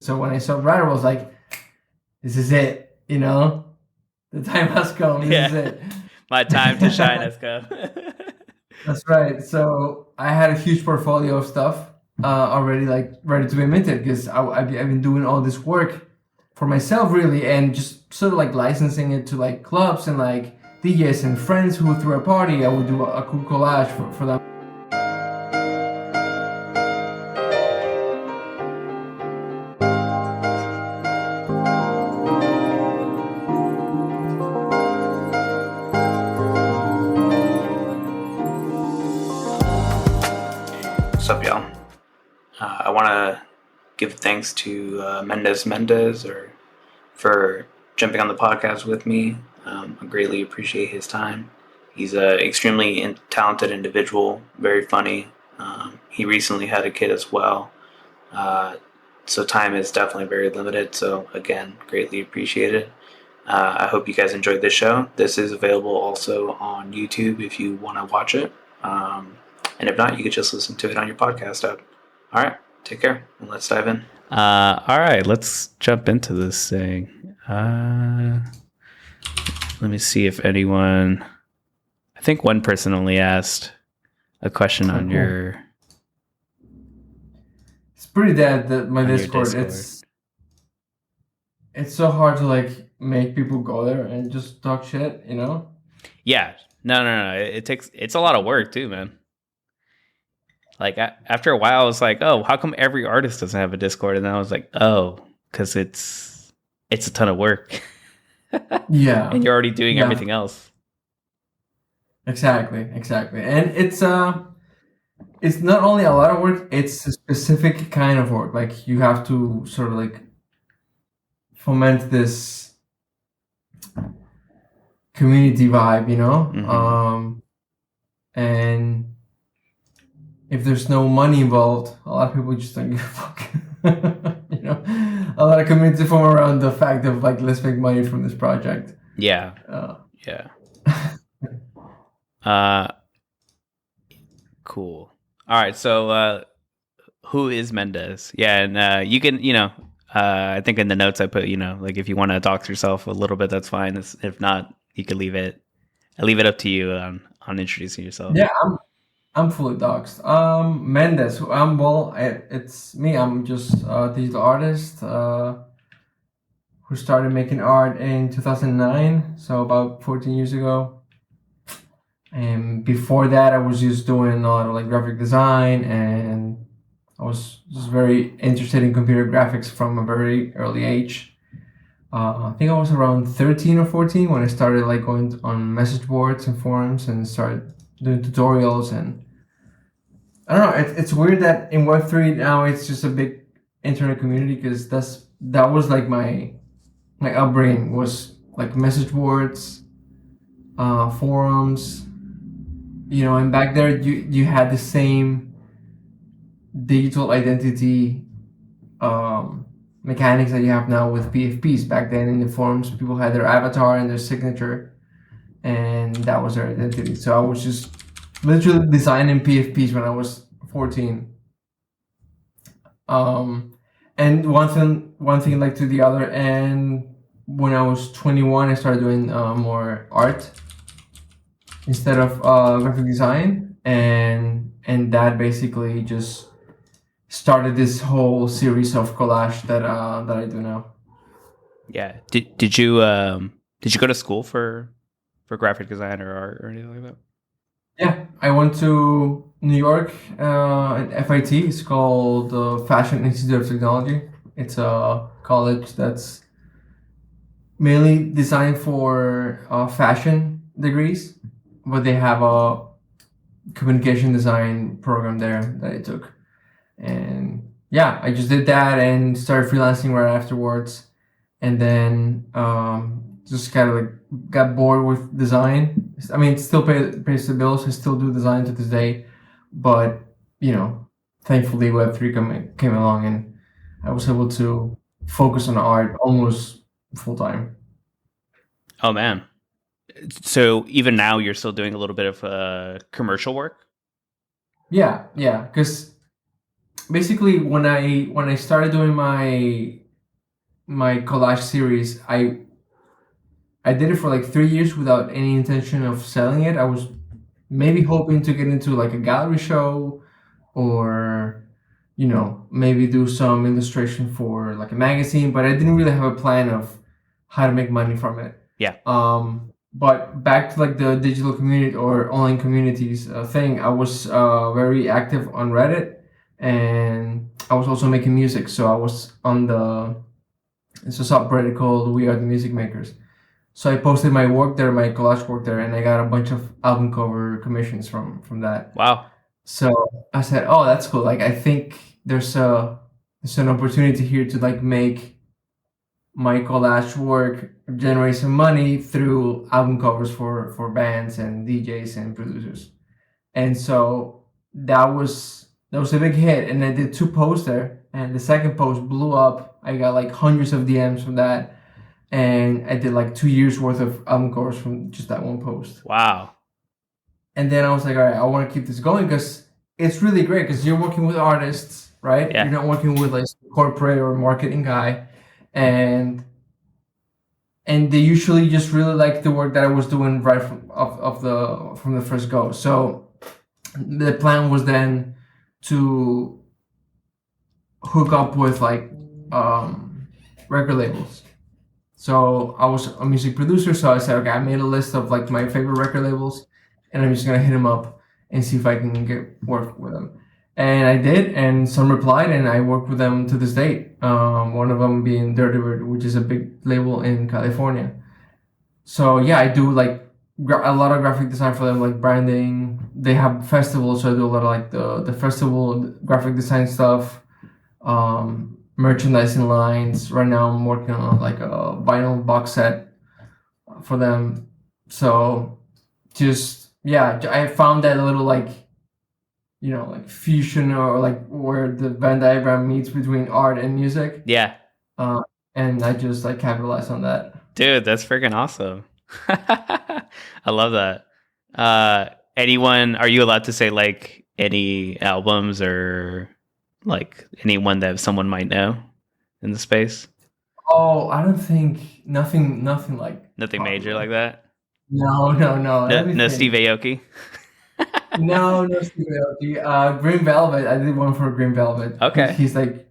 So when I saw Rider, I was like, this is it, you know? The time has come. This is it. My time to shine has come. That's right. So I had a huge portfolio of stuff already, like ready to be minted, because I've been doing all this work for myself, really, and just sort of like licensing it to like clubs and like DJs and friends who threw a party. I would do a cool collage for them. What's up, y'all? I want to give thanks to MendezMendez for jumping on the podcast with me. I greatly appreciate his time. He's an extremely talented individual, very funny. He recently had a kid as well. So time is definitely very limited. So again, greatly appreciated. I hope you guys enjoyed this show. This is available also on YouTube if you want to watch it. And if not, you could just listen to it on your podcast app. All right, take care, and let's dive in. All right, let's jump into this thing. Let me see if anyone... I think one person only asked a question on your... It's pretty dead, my Discord. It's so hard to like make people go there and just talk shit, you know? Yeah. No. It's a lot of work too, man. Like after a while, I was like, oh, how come every artist doesn't have a Discord? And then I was like, oh, because it's a ton of work. Yeah. And you're already doing everything else. Exactly. And it's not only a lot of work, it's a specific kind of work. Like you have to sort of like foment this community vibe, you know? Mm-hmm. And if there's no money involved, a lot of people just don't give a fuck. You know, a lot of community form around the fact of like, let's make money from this project. Yeah. Cool. All right. So, who is Mendes? Yeah, and you can, I think in the notes I put, like if you want to dox yourself a little bit, that's fine. If not, you can leave it. I leave it up to you on introducing yourself. Yeah, I'm fully doxed. Mendes. It's me. I'm just a digital artist who started making art in 2009, so about 14 years ago. And before that, I was just doing a lot of like graphic design, and I was just very interested in computer graphics from a very early age. I think I was around 13 or 14 when I started like going on message boards and forums and started doing tutorials. And I don't know, it's weird that in Web3 now it's just a big internet community, because that was like my upbringing was like message boards, forums, and back there you had the same digital identity mechanics that you have now with PFPs. Back then in the forums, people had their avatar and their signature, and that was their identity. So I was just literally designing PFPs when I was 14. And one thing led to the other, and when I was 21, I started doing more art instead of graphic design, and that basically just started this whole series of collage that I do now. Yeah. Did you go to school for graphic design or art or anything like that? Yeah, I went to New York at FIT. It's called the Fashion Institute of Technology. It's a college that's mainly designed for fashion degrees, but they have a communication design program there that I took. And yeah, I just did that and started freelancing right afterwards. And then just kind of like got bored with design. I mean, it still pays the bills. I still do design to this day. But, thankfully Web3 came along, and I was able to focus on art almost full time. Oh, man. So even now you're still doing a little bit of commercial work? Yeah, because basically when I started doing my collage series, I did it for like 3 years without any intention of selling it. I was maybe hoping to get into like a gallery show, or maybe do some illustration for like a magazine, but I didn't really have a plan of how to make money from it. Yeah. But back to like the digital community or online communities thing, I was very active on Reddit, and I was also making music. So I was on it's a subreddit called We Are the Music Makers. So I posted my work there, my collage work there, and I got a bunch of album cover commissions from that. Wow. So I said, "Oh, that's cool. Like, I think there's an opportunity here to like make my collage work generate some money through album covers for bands and DJs and producers." And so that was a big hit. And I did 2 posts there, and the second post blew up. I got like hundreds of DMs from that, and I did like 2 years worth of album covers from just that one post. Wow. And then I was like, all right, I want to keep this going because it's really great because you're working with artists, right? Yeah. You're not working with like a corporate or marketing guy, and they usually just really like the work that I was doing right from the first go. So the plan was then to hook up with like record labels. So I was a music producer, so I said, okay, I made a list of like my favorite record labels, and I'm just gonna hit them up and see if I can get work with them. And I did, and some replied, and I work with them to this date. One of them being Dirty Bird, which is a big label in California. So yeah, I do like a lot of graphic design for them, like branding. They have festivals, so I do a lot of like the festival graphic design stuff. Merchandising lines. Right now I'm working on like a vinyl box set for them. So just yeah, I found that a little like like fusion, or like where the Venn diagram meets between art and music. Yeah. And I just like capitalized on that. Dude, that's freaking awesome. I love that. Anyone, are you allowed to say like any albums or like anyone that someone might know in the space? Oh, I don't think nothing like Nothing major like that? No. Let me No think. Steve Aoki? No Steve Aoki. Green Velvet. I did one for Green Velvet. Okay. He's like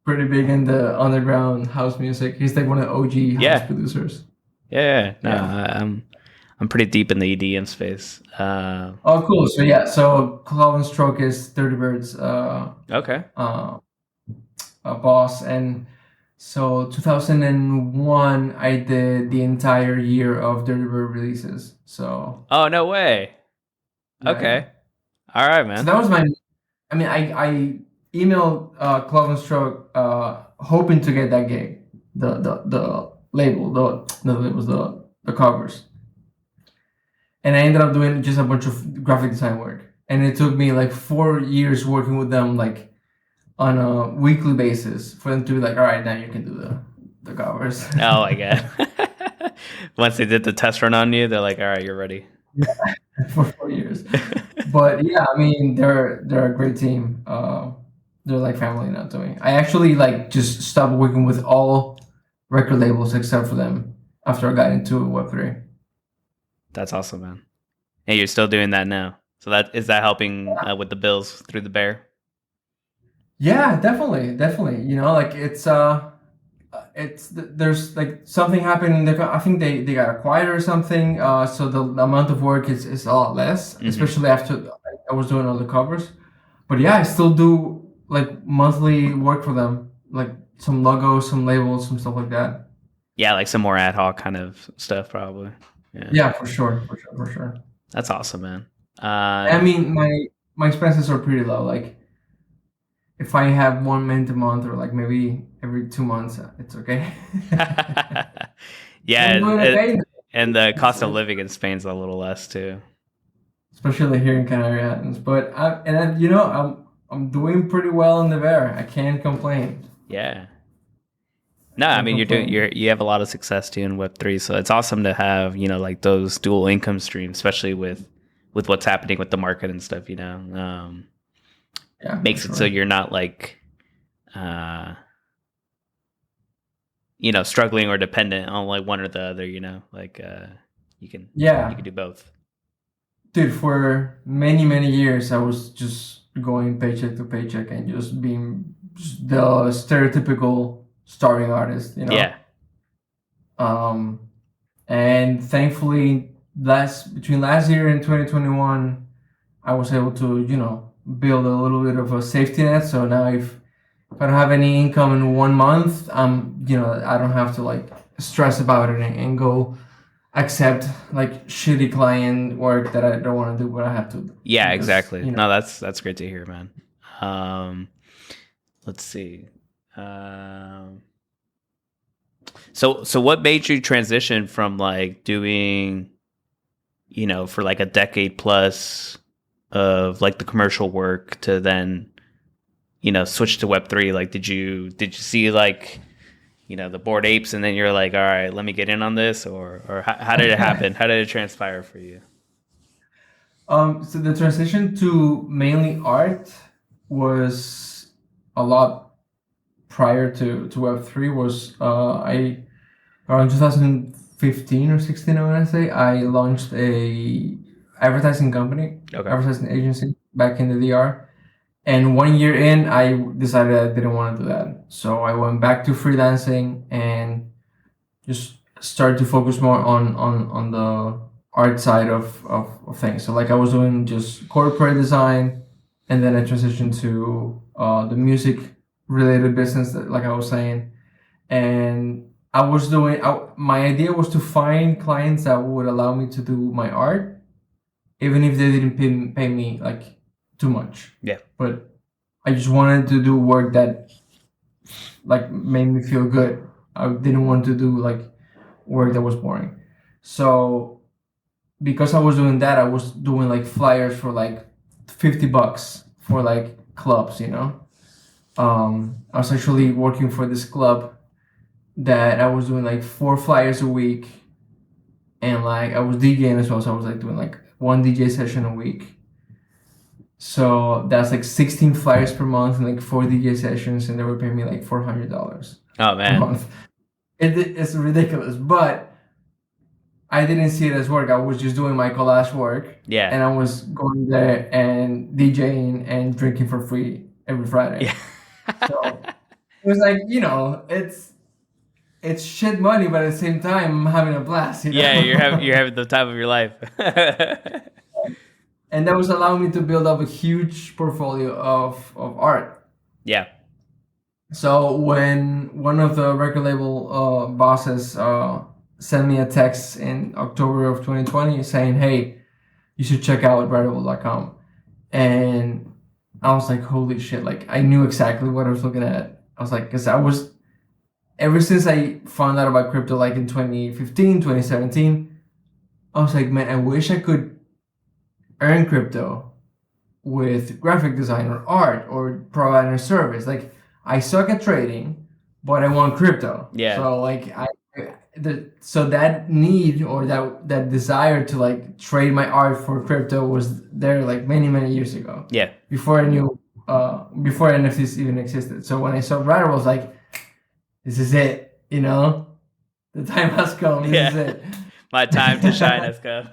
pretty big in the underground house music. He's like one of the OG house producers. Yeah. No, I'm pretty deep in the EDM space. Oh, cool. So yeah, so Claw and Stroke is Dirty Bird's Okay. boss, and so 2001 I did the entire year of Dirty Bird releases. So Oh, no way. yeah. Okay. All right, So man. that was I emailed Claw and Stroke hoping to get that gig, the label, the covers. And I ended up doing just a bunch of graphic design work. And it took me like 4 years working with them like on a weekly basis for them to be like, all right, now you can do the covers. Oh my god. Once they did the test run on you, they're like, all right, you're ready. For 4 years. But yeah, I mean they're a great team. They're like family now to me. I actually like just stopped working with all record labels except for them after I got into Web3. That's awesome, man. Yeah, you're still doing that now. So is that helping with the bills through the bear? Yeah, definitely. Like there's like something happened. I think they got acquired or something. So the amount of work is a lot less, especially after I was doing all the covers. But yeah, I still do like monthly work for them, like some logos, some labels, some stuff like that. Yeah, like some more ad hoc kind of stuff, probably. Yeah, for sure. That's awesome, man. I mean, my expenses are pretty low. Like, if I have 1 mint a month, or like maybe every 2 months, it's okay. Yeah, and the cost of living in Spain's a little less too, especially here in Canary Islands. But I'm doing pretty well in the Bear. I can't complain. Yeah. No, I mean you have a lot of success too in Web3, so it's awesome to have like those dual income streams, especially with what's happening with the market and stuff. Yeah, for makes it so sure. you're not like struggling or dependent on like one or the other, like you can Yeah, do both. dude, for many, many years, I was just going paycheck to paycheck and just being just the stereotypical starving artist, you Yeah. know? Um, and thankfully, between last year and 2021, I was able to, build a little bit of a safety net. So now if I don't have any income in 1 month, I don't have to like stress about it and go accept like shitty client work that I don't want to do, but I have to Yeah, because exactly. No, that's great to hear, man. Let's see. Um, so what made you transition from like doing, for like a decade plus of like the commercial work to then, switch to Web3? Like, did you see like, the Bored Apes, and then you're like, all right, let me get in on this, or how did it happen? How did it transpire for you? So the transition to mainly art was a lot prior to Web3. Was I around 2015 or 16, I want to say, I launched a advertising company, Okay. advertising agency back in the DR. And 1 year in, I decided I didn't want to do that. So I went back to freelancing and just started to focus more on the art side of things. So like I was doing just corporate design, and then I transitioned to the music related business, like I was saying. And my idea was to find clients that would allow me to do my art, even if they didn't pay me like too much. Yeah. But I just wanted to do work that like made me feel good. I didn't want to do like work that was boring. So because I was doing that, I was doing like flyers for like $50 for like clubs, I was actually working for this club that I was doing like 4 flyers a week, and like I was DJing as well, so I was like doing like one DJ session a week. So that's like 16 flyers per month and like 4 DJ sessions, and they were paying me like $400 Oh a man. month. It's ridiculous, but I didn't see it as work. I was just doing my collage work, Yeah. and I was going there and DJing and drinking for free every Friday. Yeah. So it was like, it's shit money, but at the same time, I'm having a blast, Yeah, you're having the time of your life. And that was allowing me to build up a huge portfolio of art. Yeah. So when one of the record label bosses sent me a text in October of 2020 saying, "Hey, you should check out Writable.com," and I was like, "Holy shit!" Like I knew exactly what I was looking at. I was like, because I was ever since I found out about crypto, like in 2015, 2017, I was like, man, I wish I could earn crypto with graphic design or art or providing a service. Like I suck at trading, but I want crypto. Yeah. So like so that need or that desire to like trade my art for crypto was there like many years ago. Yeah. Before I knew before NFTs even existed. So when I saw Writer, I was like, this is it, the time has come. This is Yeah. it. My time to shine has come.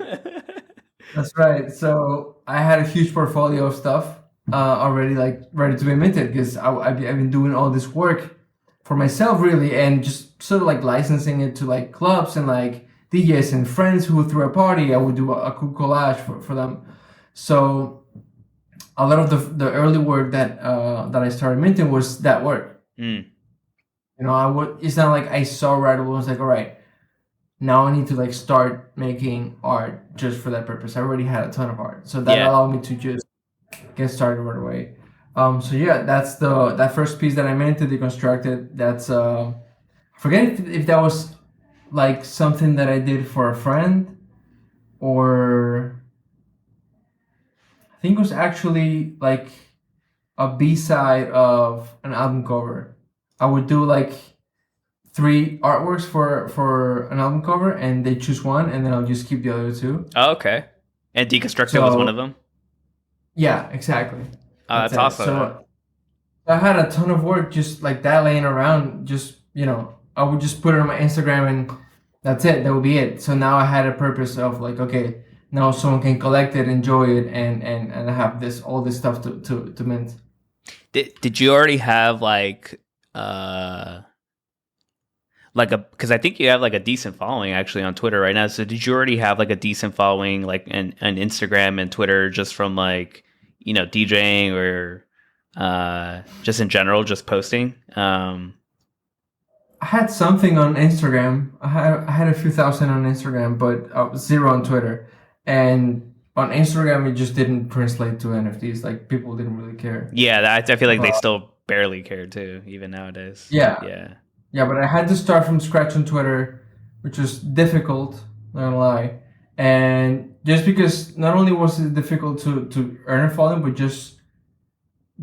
That's right. So I had a huge portfolio of stuff already, like ready to be minted, because I've been doing all this work for myself, really, and just sort of like licensing it to like clubs and like DJs and friends who threw a party. I would do a cool collage for them. So a lot of the early work that I started minting was that work. Mm. It's not like I saw Writable and was like, all right, now I need to like start making art just for that purpose. I already had a ton of art, so that Yeah. allowed me to just get started right away. So yeah, that's that first piece that I meant to deconstructed. That's I forget if that was like something that I did for a friend, or I think it was actually like a B-side of an album cover. I would do like 3 artworks for an album cover, and they choose one, and then I'll just keep the other 2. Oh, okay. And Deconstructed was one of them? Yeah, exactly. Oh, That's that's it. awesome, man. So I had a ton of work just like that laying around. Just I would just put it on my Instagram and that's it. That would be it. So now I had a purpose of like, okay, now someone can collect it, enjoy it, and have this all this stuff to mint. Did you already have uh because I think you have like a decent following actually on Twitter right now. So did you already have like a decent following like an Instagram and Twitter just from like DJing or just in general, just posting? I had something on Instagram. I had a few thousand on Instagram, but zero on Twitter. And on Instagram, it just didn't translate to NFTs. Like people didn't really care Yeah, I feel like they about. still barely care too, even nowadays. Yeah, Yeah. yeah, but I had to start from scratch on Twitter, which was difficult. Not gonna lie, and just because not only was it difficult to earn a following, but just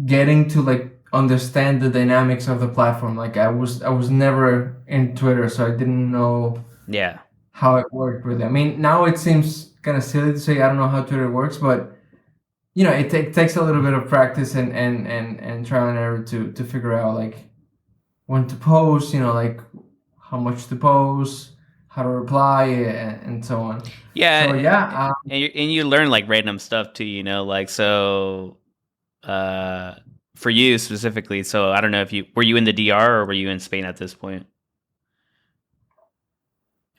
getting to like understand the dynamics of the platform. Like I was never in Twitter, so I didn't know Yeah. how it worked really. I mean, now it seems kind of silly to say I don't know how Twitter works, but it takes a little bit of practice and trial and error to figure out like when to post, like how much to post, how to reply, and so on. So Yeah, yeah, and you learn like random stuff too, like so uh for you specifically. So I don't know if you were you in the DR or were you in Spain at this point?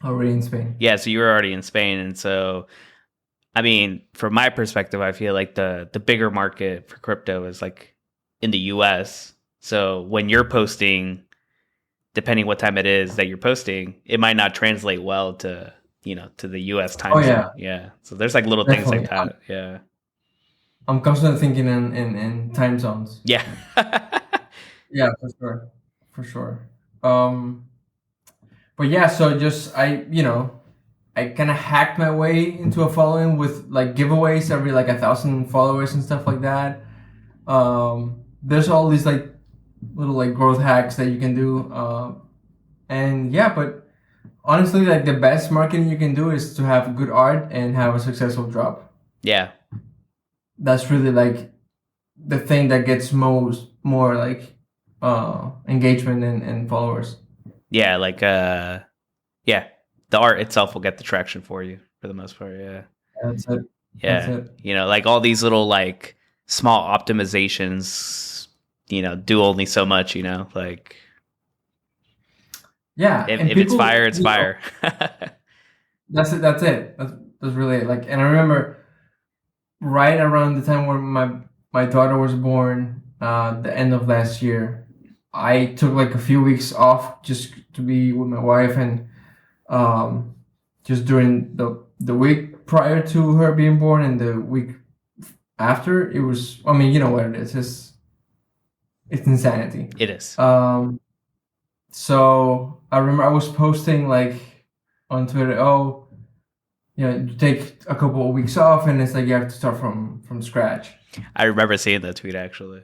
already in Spain. Yeah, so you were already in Spain, and so I mean, from my perspective, I feel like the bigger market for crypto is like in the US. So when you're posting, depending what time it is that you're posting, it might not translate well to to the US Oh time yeah, zone. Yeah. So there's like little things like definitely. that. Yeah. I'm constantly thinking in time zones. Yeah. Yeah, for sure, for sure. But yeah, so just I kind of hacked my way into a following with like giveaways every like 1,000 followers and stuff like that. There's all these like little like growth hacks that you can do. And yeah, but honestly, like the best marketing you can do is to have good art and have a successful drop. Yeah. That's really like the thing that gets more like engagement and followers. Yeah, like yeah, the art itself will get the traction for you for the most part. Yeah. That's it. That's Yeah. it. Like all these little like small optimizations, do only so much, like Yeah, and if it's people, fire, it's fire. that's it. That's it. That's really it. Like, and I remember right around the time when my daughter was born, the end of last year, I took like a few weeks off just to be with my wife and um, just during the week prior to her being born and the week after, it was. I mean, you know what it is. It's insanity. It is. So I remember I was posting like on Twitter, oh, you take a couple of weeks off, and it's like you have to start from scratch. I remember seeing that tweet actually.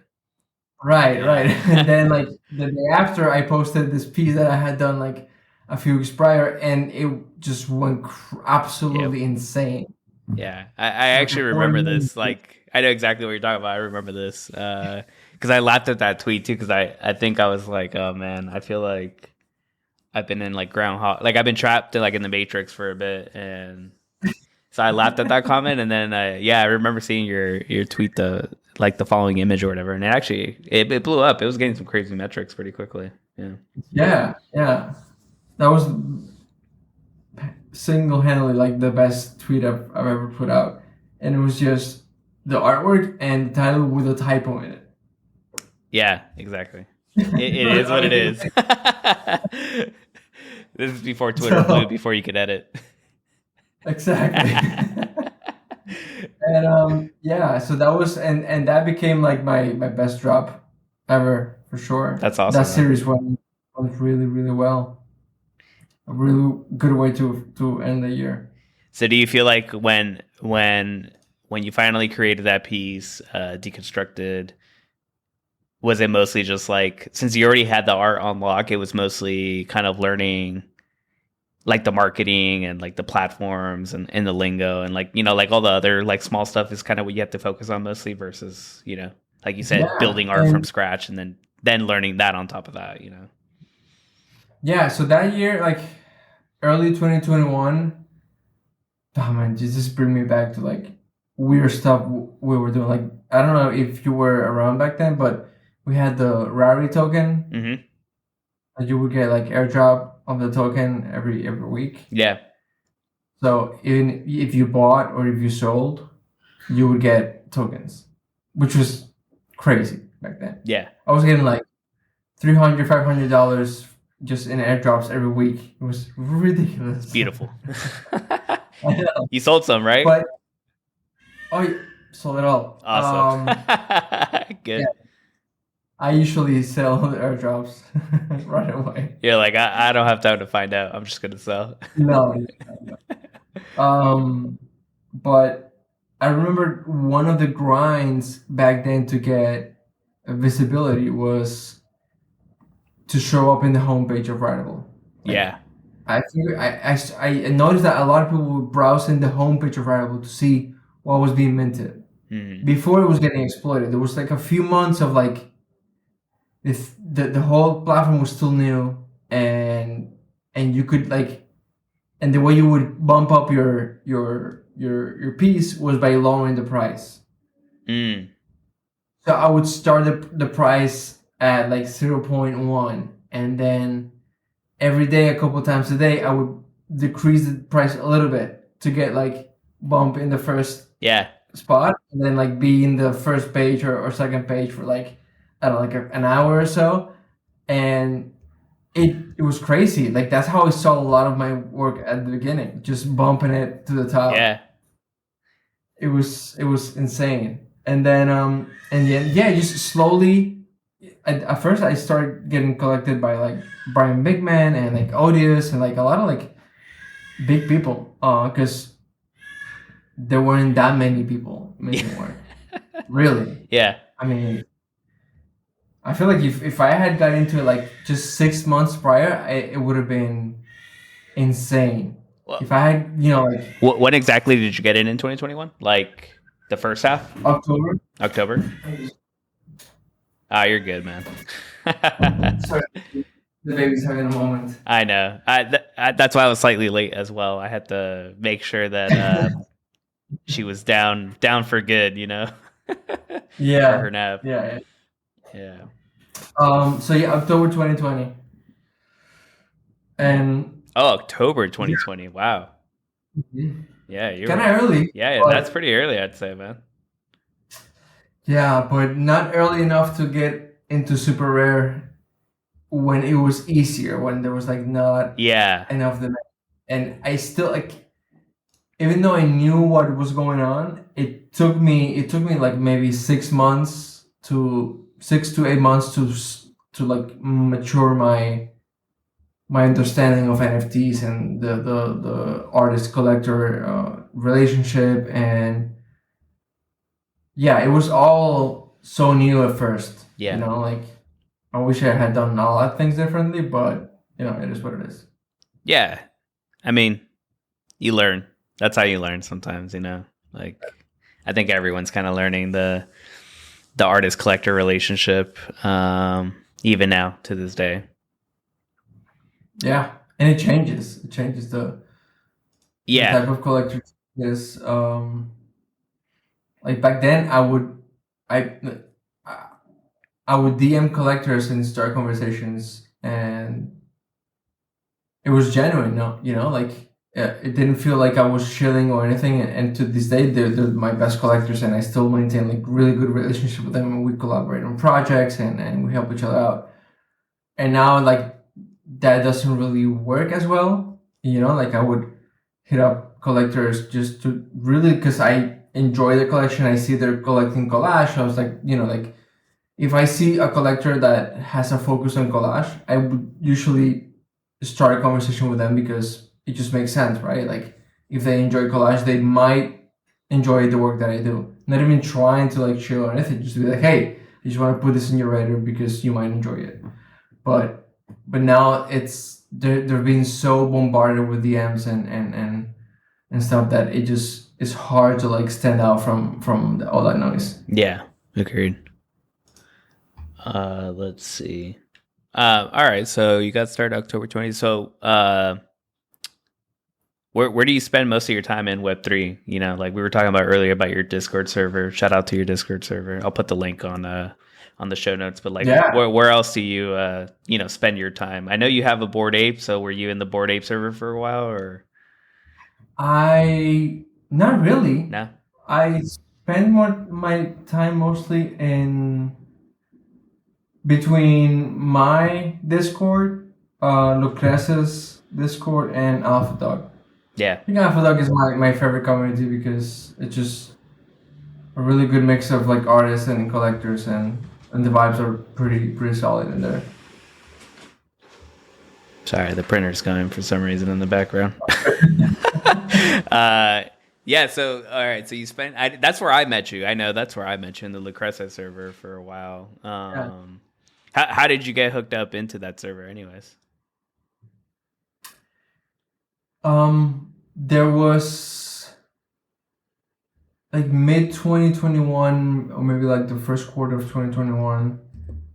Right, Yeah. right. And then like the day after, I posted this piece that I had done like a few weeks prior, and it just went Yep. absolutely insane. Yeah. I Like actually 4 remember million. this. Like I know exactly what you're talking about. I remember this. Because I laughed at that tweet too, because I think I was like, oh man, I feel like I've been in like groundhog, like I've been trapped like in the Matrix for a bit, and so I laughed at that comment, and then yeah, I remember seeing your tweet the following image or whatever, and it blew up. It was getting some crazy metrics pretty quickly. Yeah, Yeah, yeah. That was single-handedly like the best tweet I've ever put out, and it was just the artwork and the title with a typo in it. yeah, exactly. It That's is the what only it thing is. to This is before say. Twitter Blue, So before you could edit. exactly. And yeah, so that was and that became like my best drop ever for sure. That's That awesome, man. series went really really well. A really good way to end the year. So, do you feel like when you finally created that piece, deconstructed, was it mostly just like since you already had the art on lock, it was mostly kind of learning like the marketing and like the platforms and the lingo and like like all the other like small stuff is kind of what you have to focus on mostly versus. like you said, Yeah, building art from and scratch, and then learning that on top of that, you know. yeah, so that year, like early 2021, oh man, just bring me back to like weird stuff we were doing. Like I don't know if you were around back then, but we had the rarity token. Mm-hmm. Like you would get like airdrop of the token every week. Yeah. So even if you bought or if you sold, you would get tokens, which was crazy back then. Yeah. I was getting like $300, $500 just in airdrops every week. It was ridiculous. Beautiful. I know. You sold some, right? But oh, yeah, sold it all. Awesome. Yeah, Good. I usually sell the airdrops right away. You're like, I don't have time to find out. I'm just gonna sell. No, no. But I remember one of the grinds back then to get visibility was to show up in the homepage of Writable. Like, Yeah. I noticed that a lot of people would browse in the homepage of Writable to see what was being minted Mm-hmm. before it was getting exploited. There was like a few months of like if the whole platform was still new and you could like and the way you would bump up your piece was by lowering the price. Mm. So I would start the price at like 0.1 and then every day a couple times a day I would decrease the price a little bit to get like bump in the first Yeah. spot and then like be in the first page or second page for like I don't know like an hour or so and it was crazy. Like that's how I saw a lot of my work at the beginning, just bumping it to the top. Yeah. It was insane. And then yeah, just slowly. At first, I started getting collected by like Brian Bigman and like Odious and like a lot of like big people. Because there weren't that many people making work. Really. Yeah. I mean, I feel like if I had got into it like just 6 months prior, it would have been insane. Well, if I had, you know, like when exactly did you get in 2021? Like the first half? October. October? Ah, you're good, man. Sorry, the baby's having a moment. I know. That's why I was slightly late as well. I had to make sure that she was down for good, you know. Yeah. For her nap. Yeah. Yeah. So yeah, October 2020. And October 2020. Yeah. Wow. Mm-hmm. Yeah, you're kind of early. Yeah, that's pretty early, I'd say, man. Yeah, but not early enough to get into super rare when it was easier, when there was like not enough demand. And I still like, even though I knew what was going on, it took me like maybe 6 months to 6 to 8 months to like mature my understanding of NFTs and the artist collector relationship. And yeah, it was all so new at first. Yeah. You know, like I wish I had done a lot of things differently, but you know, it is what it is. Yeah. I mean, you learn. That's how you learn sometimes, you know. Like I think everyone's kind of learning the artist collector relationship even now to this day. Yeah, and it changes. It changes the type of collector is. Like back then, I would DM collectors and start conversations, and it was genuine. No, you know, like it didn't feel like I was shilling or anything. And to this day, they're my best collectors, and I still maintain like really good relationship with them. And we collaborate on projects, and we help each other out. And now, like that doesn't really work as well. You know, like I would hit up collectors just to really, because I enjoy the collection. I see they're collecting collage. I was like, you know, like if I see a collector that has a focus on collage, I would usually start a conversation with them because it just makes sense, right? Like if they enjoy collage, they might enjoy the work that I do. Not even trying to like chill or anything, just to be like, hey, I just want to put this in your radar because you might enjoy it. But now it's they're being so bombarded with DMs and stuff that it just is hard to like stand out from all that noise. Yeah, agreed. Let's see. All right, so you got started October 20th. So, where do you spend most of your time in Web3? You know, like we were talking about earlier about your Discord server. Shout out to your Discord server. I'll put the link on the show notes. But like, Yeah. where else do you spend your time? I know you have a Bored Ape, so were you in the Bored Ape server for a while, or I not really. no? I spend my time mostly in between my Discord, Lucreza's Discord, and Alpha Dog. Yeah, I think Alpha Dog is my favorite community because it's just a really good mix of like artists and collectors, and the vibes are pretty solid in there. sorry, the printer's going for some reason in the background. Yeah, so all right, so you spent. That's where I met you. I know that's where I met you in the Lucreza server for a while. Yeah. How did you get hooked up into that server, anyways? There was like mid 2021, or maybe like the first quarter of 2021.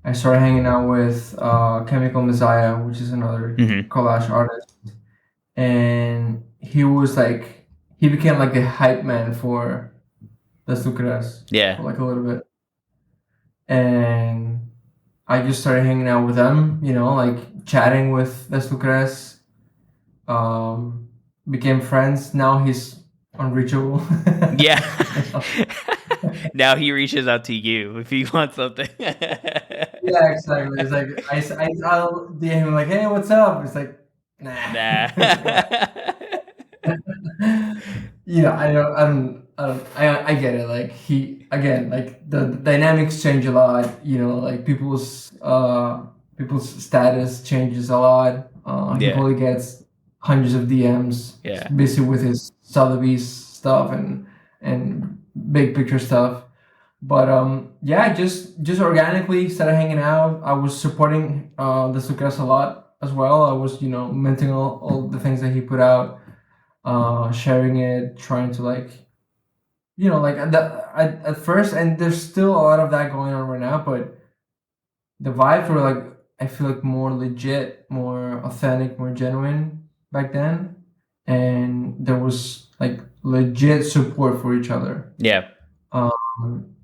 I started hanging out with Chemical Messiah, which is another Mm-hmm. collage artist, and he became like the hype man for the Sucres Yeah, for like a little bit, and I just started hanging out with them, like chatting with the Sucres. Became friends. Now he's unreachable. yeah. Now he reaches out to you if he wants something. Yeah, exactly. It's like I'll DM him like, "Hey, what's up?" It's like, nah. Nah. Yeah, I get it. Like he again, like the dynamics change a lot. Like people's status changes a lot. He Yeah. probably gets hundreds of DMs, Yeah. busy with his Sotheby's stuff and big picture stuff. But yeah, just organically started hanging out. I was supporting the Sucres a lot as well. I was minting all the things that he put out, sharing it, trying to like like at first, and there's still a lot of that going on right now. But the vibes were like I feel like more legit, more authentic, more genuine back then, and there was like legit support for each other. Yeah. Um,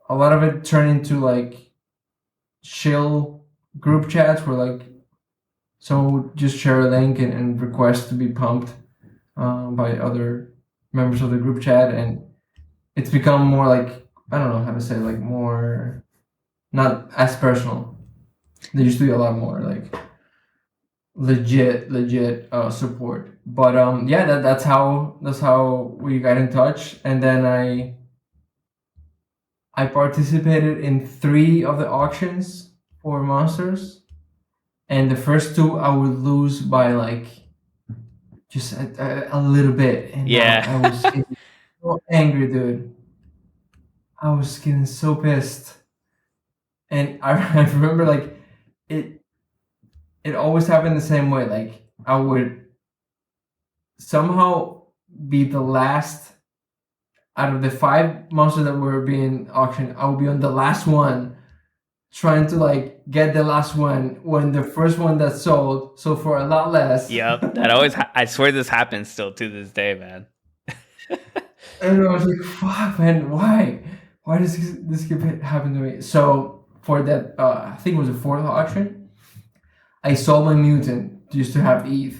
a lot of it turned into like chill group chats where like someone would just share a link and request to be pumped by other members of the group chat, and it's become more like I don't know how to say like more not as personal. There used to be a lot more like legit support, but yeah, that's how we got in touch, and then I participated in 3 of the auctions for monsters, and the first 2 I would lose by like just a little bit, and Yeah. I was getting so angry, dude. I was getting so pissed, and I remember like it. It always happened the same way. Like I would somehow be the last out of the 5 monsters that were being auctioned. I would be on the last one trying to like get the last one when the first one that sold for a lot less. Yep. That always. I swear this happens still to this day, man. And I was like, "Fuck, man, why? Why does this keep happening to me?" So for that, I think it was the 4th auction. I sold my mutant just to have ETH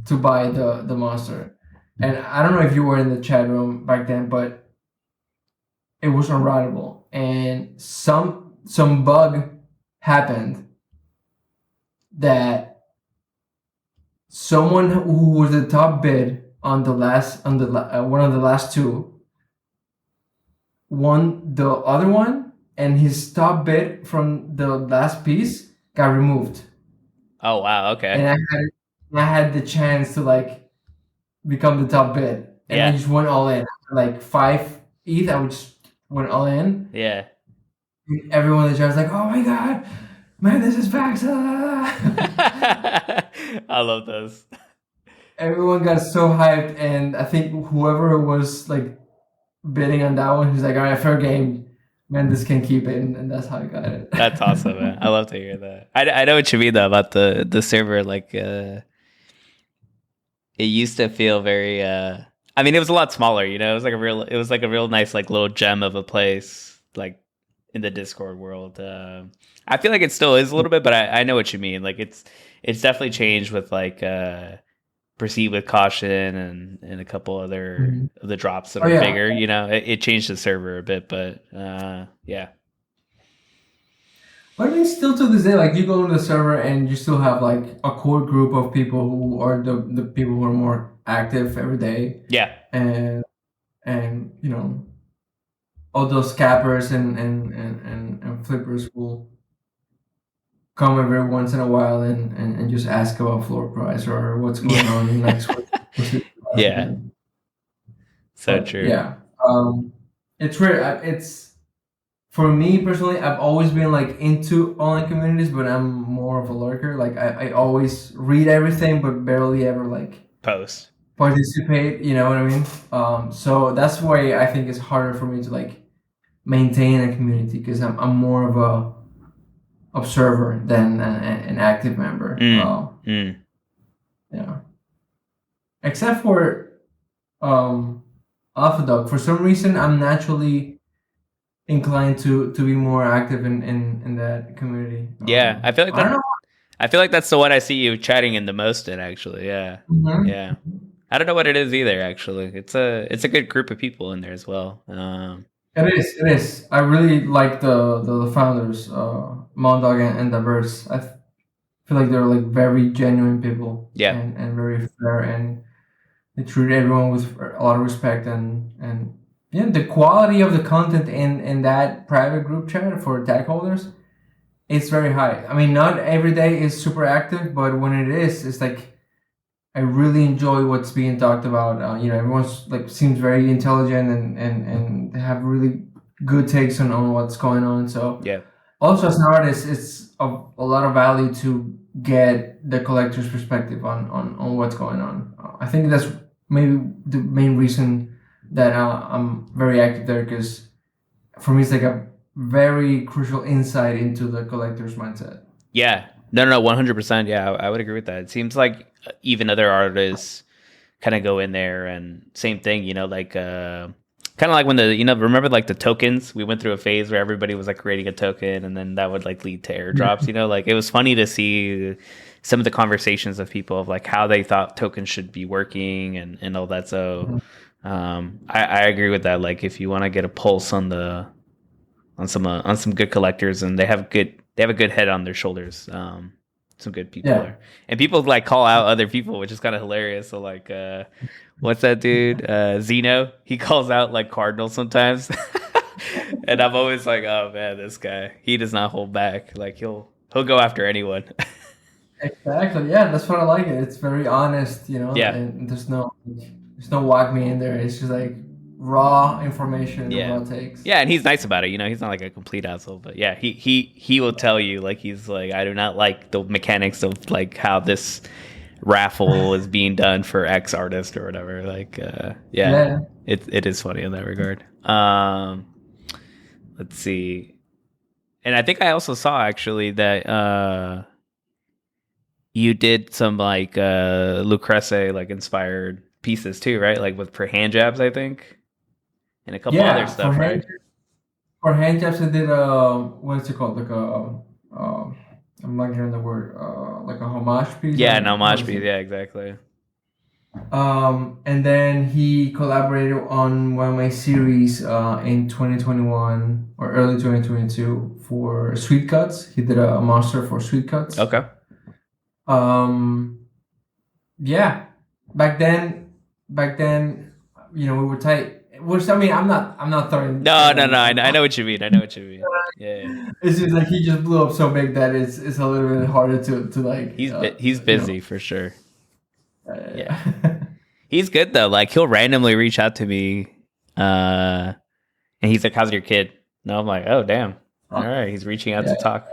to buy the monster, and I don't know if you were in the chat room back then, but it was unwritable, and some bug happened that someone who was the top bid on one of the last 2 won the other one, and his top bid from the last piece got removed. Oh wow. Okay. And I had the chance to like become the top bid, and I Yeah. just went all in. Like 5 ETH, I just went all in. Yeah. And everyone in the chat was like, "Oh my god, man, this is facts!" I love those. Everyone got so hyped, and I think whoever was like bidding on that one, he's like, "All right, fair game. Mendes can keep it, and that's how I got it. That's awesome, man. I love to hear that. I know what you mean though about the server. Like, it used to feel very. I mean, it was a lot smaller. You know, it was like a real nice like little gem of a place. Like in the Discord world, I feel like it still is a little bit, but I know what you mean. Like it's definitely changed with like proceed with caution and a couple other Mhm. of the drops that Oh are yeah. bigger. You know, it changed the server a bit, but yeah. But I mean, still to this day, like you go into the server and you still have like a core group of people who are the people who are more active every day, Yeah. and you know all those scappers and flippers will come every once in a while and just ask about floor price or what's going Yeah. on next week. Yeah. So But true. yeah, it's weird. It's for me personally. I've always been like into online communities, but I'm more of a lurker. Like I always read everything, but barely ever like Post. participate. You know what I mean? So that's why I think it's harder for me to like maintain a community because I'm more of a observer than an active member. Mm. Yeah, except for Alpha Dog. For some reason, I'm naturally inclined to be more active in that community. Yeah, I don't know. I feel like that's the one I see you chatting in the most in actually. Yeah. Mhm. Yeah. I don't know what it is either actually. It's a good group of people in there as well. It is. It is. I really like the founders, Mondog and the Birds. Feel like they're like very genuine people Yeah. and very fair, and they treat everyone with a lot of respect, and yeah, the quality of the content in that private group chat for tag holders, it's very high. I mean, not every day is super active, but when it is, it's like I really enjoy what's being talked about. You know, everyone's like seems very intelligent and they have really good takes on what's going on. So Yeah. also as an artist, it's a lot of value to get the collector's perspective on what's going on. I think that's maybe the main reason that I'm very active there because for me it's like a very crucial insight into the collector's mindset. Yeah. No, 100%. Yeah, I would agree with that. It seems like even other artists kind of go in there and same thing, you know, like kind of like when remember like the tokens, we went through a phase where everybody was like creating a token and then that would like lead to airdrops, you know, like it was funny to see some of the conversations of people of like how they thought tokens should be working and all that. So I agree with that. Like if you want to get a pulse on on some good collectors and they have a good head on their shoulders. Some good people Yeah. there, and people like call out other people, which is kind of hilarious. So like, what's that dude? Zeno. He calls out like Cardinal sometimes, and I'm always like, oh man, this guy. He does not hold back. Like he'll go after anyone. Exactly. Yeah, that's what I like it. It's very honest, you know, Yeah, and there's no walk me in there. It's just like raw information and yeah, raw takes. yeah, and he's nice about it. You know, he's not like a complete asshole, but yeah, he will tell you like he's like, I do not like the mechanics of like how this raffle is being done for X artist or whatever. Like, yeah, Yeah. it is funny in that regard. Let's see, and I think I also saw actually that you did some like Lucrece like inspired pieces too, right? Like with for hand jabs, I think, and a couple other Yeah. stuff, right? For hand jobs, I did what is it called? Like a I'm not hearing the word. Like a homage piece. Yeah, no What mosh is piece. it? Yeah, exactly. And then he collaborated on one of my series in 2021 or early 2022 for Sweet Cuts. He did a monster for Sweet Cuts. Okay. Um, yeah, back then, you know, we were tight. Which I mean, I'm not throwing No, shade no, no. on. I know what you mean. I know what you mean. Yeah, It's just like he just blew up so big that it's a little bit harder to like he's you know busy for sure. Yeah, yeah. he's good though. Like he'll randomly reach out to me, and he's like, "How's your kid?" No, I'm like, "Oh, damn. All right." He's reaching out Yeah. to talk.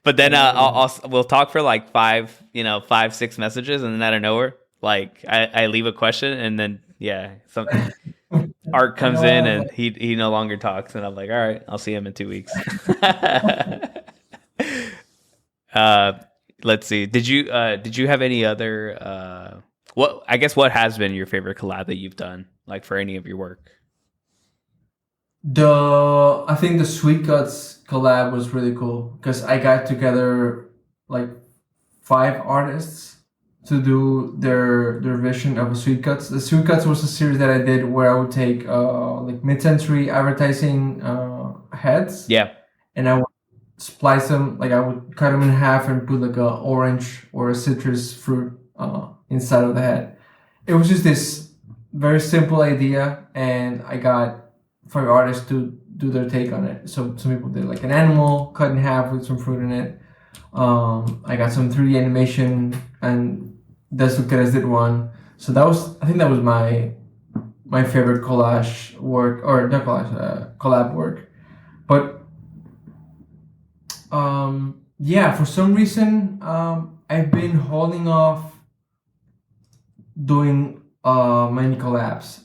But then we'll talk for like 5, 6 messages, and then out of nowhere, like I leave a question, and then yeah, some Art I comes know I in have and like he no longer talks, and I'm like, all right, I'll see him in 2 weeks. uh, let's see. Did you have any other what has been your favorite collab that you've done, like for any of your work? I think the Sweet Guts collab was really cool because I got together like 5 artists to do their vision of a Sweet Cuts. The Sweet Cuts was a series that I did where I would take like mid-century advertising heads, Yeah. and I would splice them, like I would cut them in half and put like a orange or a citrus fruit inside of the head. It was just this very simple idea, and I got 5 artists to do their take on it. So some people did like an animal cut in half with some fruit in it. I got some 3D animation, and Desukeres did one. So I think that was my favorite collage work, or not collage, collab work. But yeah, for some reason, I've been holding off doing many collabs.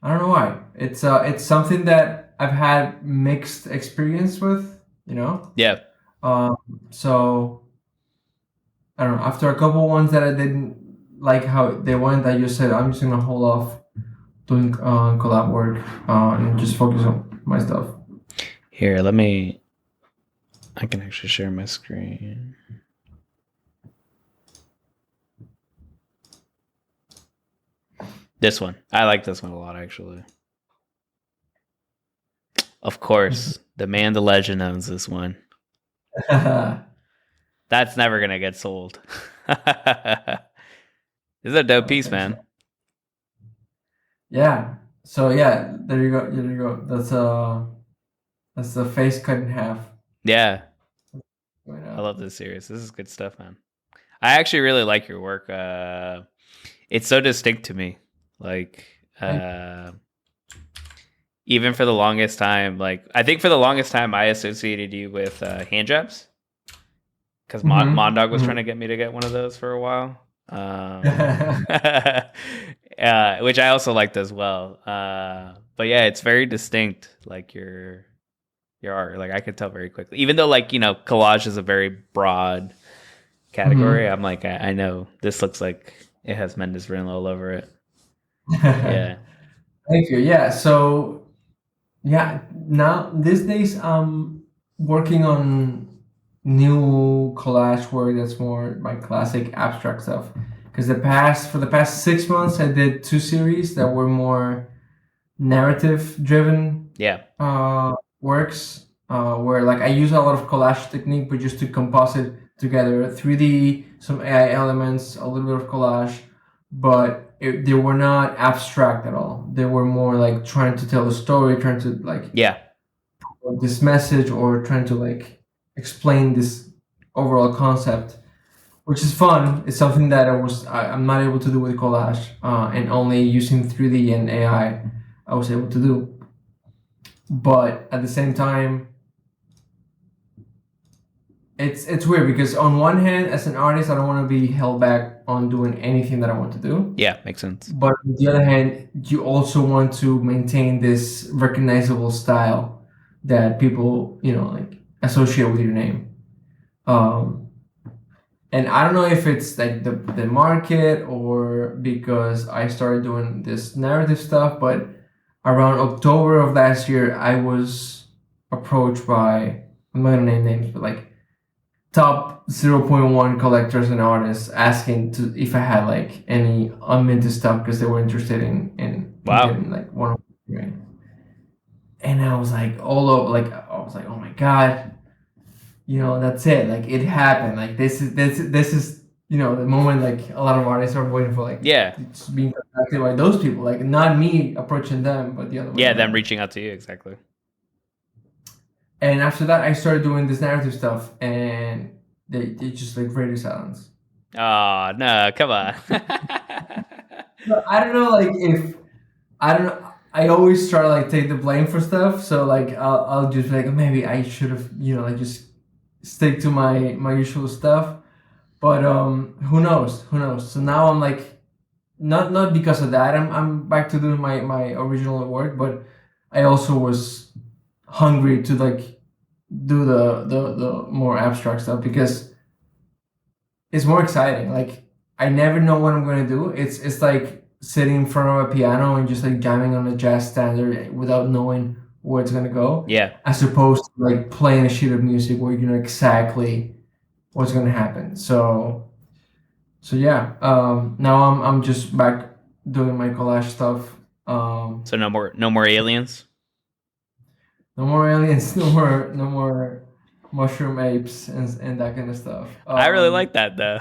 I don't know why. It's something that I've had mixed experience with, you know. Yeah. Um, so I don't know. After a couple ones that I didn't like how they went, I just said I'm just gonna hold off doing collab work and just focus on my stuff. Here, I can actually share my screen. This one. I like this one a lot, actually. Of course, the man, the legend owns this one. That's never going to get sold. This is a dope piece, man. So. Yeah. So yeah, there you go. There you go. That's the face cut in half. Yeah. I love this series. This is good stuff, man. I actually really like your work. It's so distinct to me. Like, even for the longest time, like I think for the longest time I associated you with hand jobs, because Mondog was trying to get me to get one of those for a while, which I also liked as well. But yeah, it's very distinct. Like your art, like I could tell very quickly. Even though, like, collage is a very broad category, I'm like, I know this looks like it has Mendes written all over it. Yeah. Thank you. Yeah. So yeah, now these days I'm working on new collage work that's more my classic abstract stuff. Because for the past 6 months I did 2 series that were more narrative driven works, where like I use a lot of collage technique, but just to composite together 3D, some AI elements, a little bit of collage, but they were not abstract at all. They were more like trying to tell a story, trying to like this message, or trying to like explain this overall concept, which is fun. It's something that I'm not able to do with collage, and only using 3D and AI I was able to do. But at the same time, it's weird because on one hand, as an artist, I don't want to be held back on doing anything that I want to do. Yeah, makes sense. But on the other hand, you also want to maintain this recognizable style that people, like associate with your name. And I don't know if it's like the market or because I started doing this narrative stuff, but around October of last year, I was approached by, I'm not gonna name names, but like top 0.1 collectors and artists asking if I had like any unminted stuff because they were interested in getting like one of them. And I was like all over, like I was like, oh my god, that's it. Like it happened. Like this is the moment like a lot of artists are waiting for, like it's being contacted by those people, like not me approaching them, but the other way. Yeah, them reaching out to you, exactly. And after that, I started doing this narrative stuff, and they just like radio silence. Oh no, come on. I don't know, like if I don't know. I always try to like take the blame for stuff, so like I'll just be like, maybe I should have like just stick to my usual stuff. But who knows? So now I'm like not because of that. I'm back to doing my original work, but I also was hungry to like do the more abstract stuff because it's more exciting. Like I never know what I'm gonna do. It's like sitting in front of a piano and just like jamming on a jazz standard without knowing where it's gonna go. Yeah. As opposed to like playing a sheet of music where you know exactly what's gonna happen. So yeah. Now I'm just back doing my collage stuff. So no more aliens. No more aliens. No more mushroom apes and that kind of stuff. I really like that though.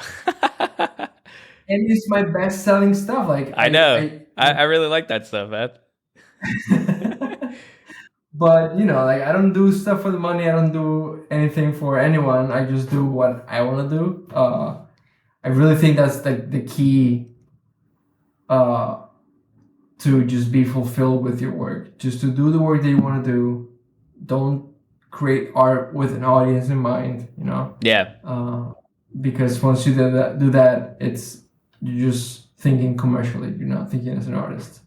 And it's my best selling stuff. Like I know. I really like that stuff, man. But you know, like I don't do stuff for the money. I don't do anything for anyone. I just do what I want to do. I really think that's the key uh, to just be fulfilled with your work. Just to do the work that you want to do. Don't create art with an audience in mind. You know. Yeah. Because once you do that, you're just thinking commercially. You're not thinking as an artist.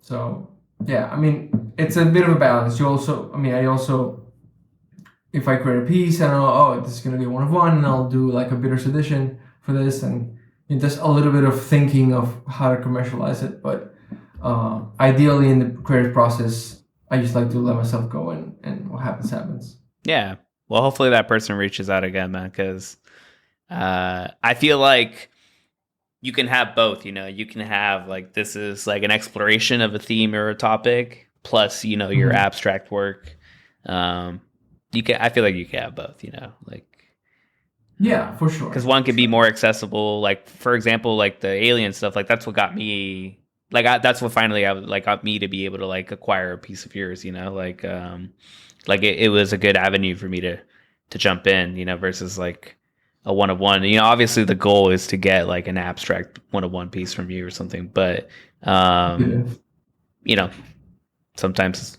So yeah, I mean, it's a bit of a balance. I also, if I create a piece and this is gonna be one of one, and I'll do like a bitter's edition for this, and just a little bit of thinking of how to commercialize it. But ideally, in the creative process, I just like to let myself go, and what happens. Yeah. Well, hopefully that person reaches out again, man, because I feel like you can have both. You know, you can have like this is like an exploration of a theme or a topic, plus your abstract work. I feel like you can have both. You know, like yeah, for sure. Because one can be more accessible. Like for example, like the alien stuff. Like that's what got me. That's what finally got me to be able to like acquire a piece of yours. You know, like it was a good avenue for me to jump in. You know, versus like a one-of-one. You know, obviously the goal is to get like an abstract one-of-one piece from you or something, but you know, sometimes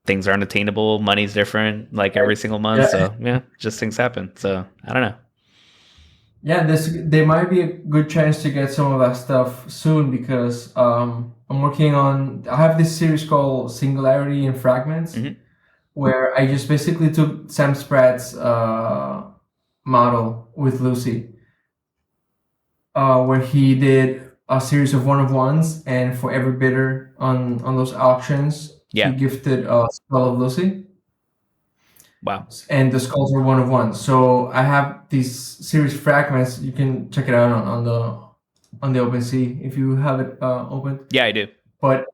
things aren't attainable. Money's different, like every single month. Yeah. So yeah, just things happen. So I don't know. Yeah, there might be a good chance to get some of that stuff soon because I'm working on. I have this series called Singularity and Fragments, where I just basically took Sam Spratt's model with Lucy, where he did a series of one-of-ones, and for every bidder on those auctions, he gifted a skull of Lucy. Wow. And the skulls are one-of-ones. So I have these series fragments. You can check it out on the OpenSea if you have it open. Yeah, I do. But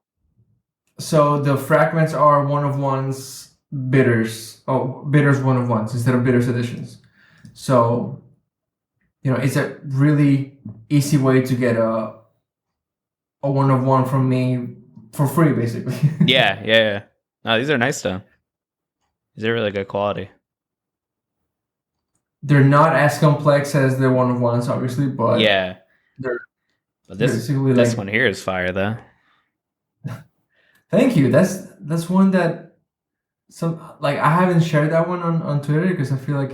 so the fragments are one-of-ones bidders. Oh, bidders one-of-ones instead of bidders editions. So it's a really easy way to get a one-of-one from me for free, basically. Yeah. No, these are nice though. These are really good quality. They're not as complex as the one-of-ones, obviously, but yeah. But this one here is fire, though. Thank you. That's one that I haven't shared that one on Twitter because I feel like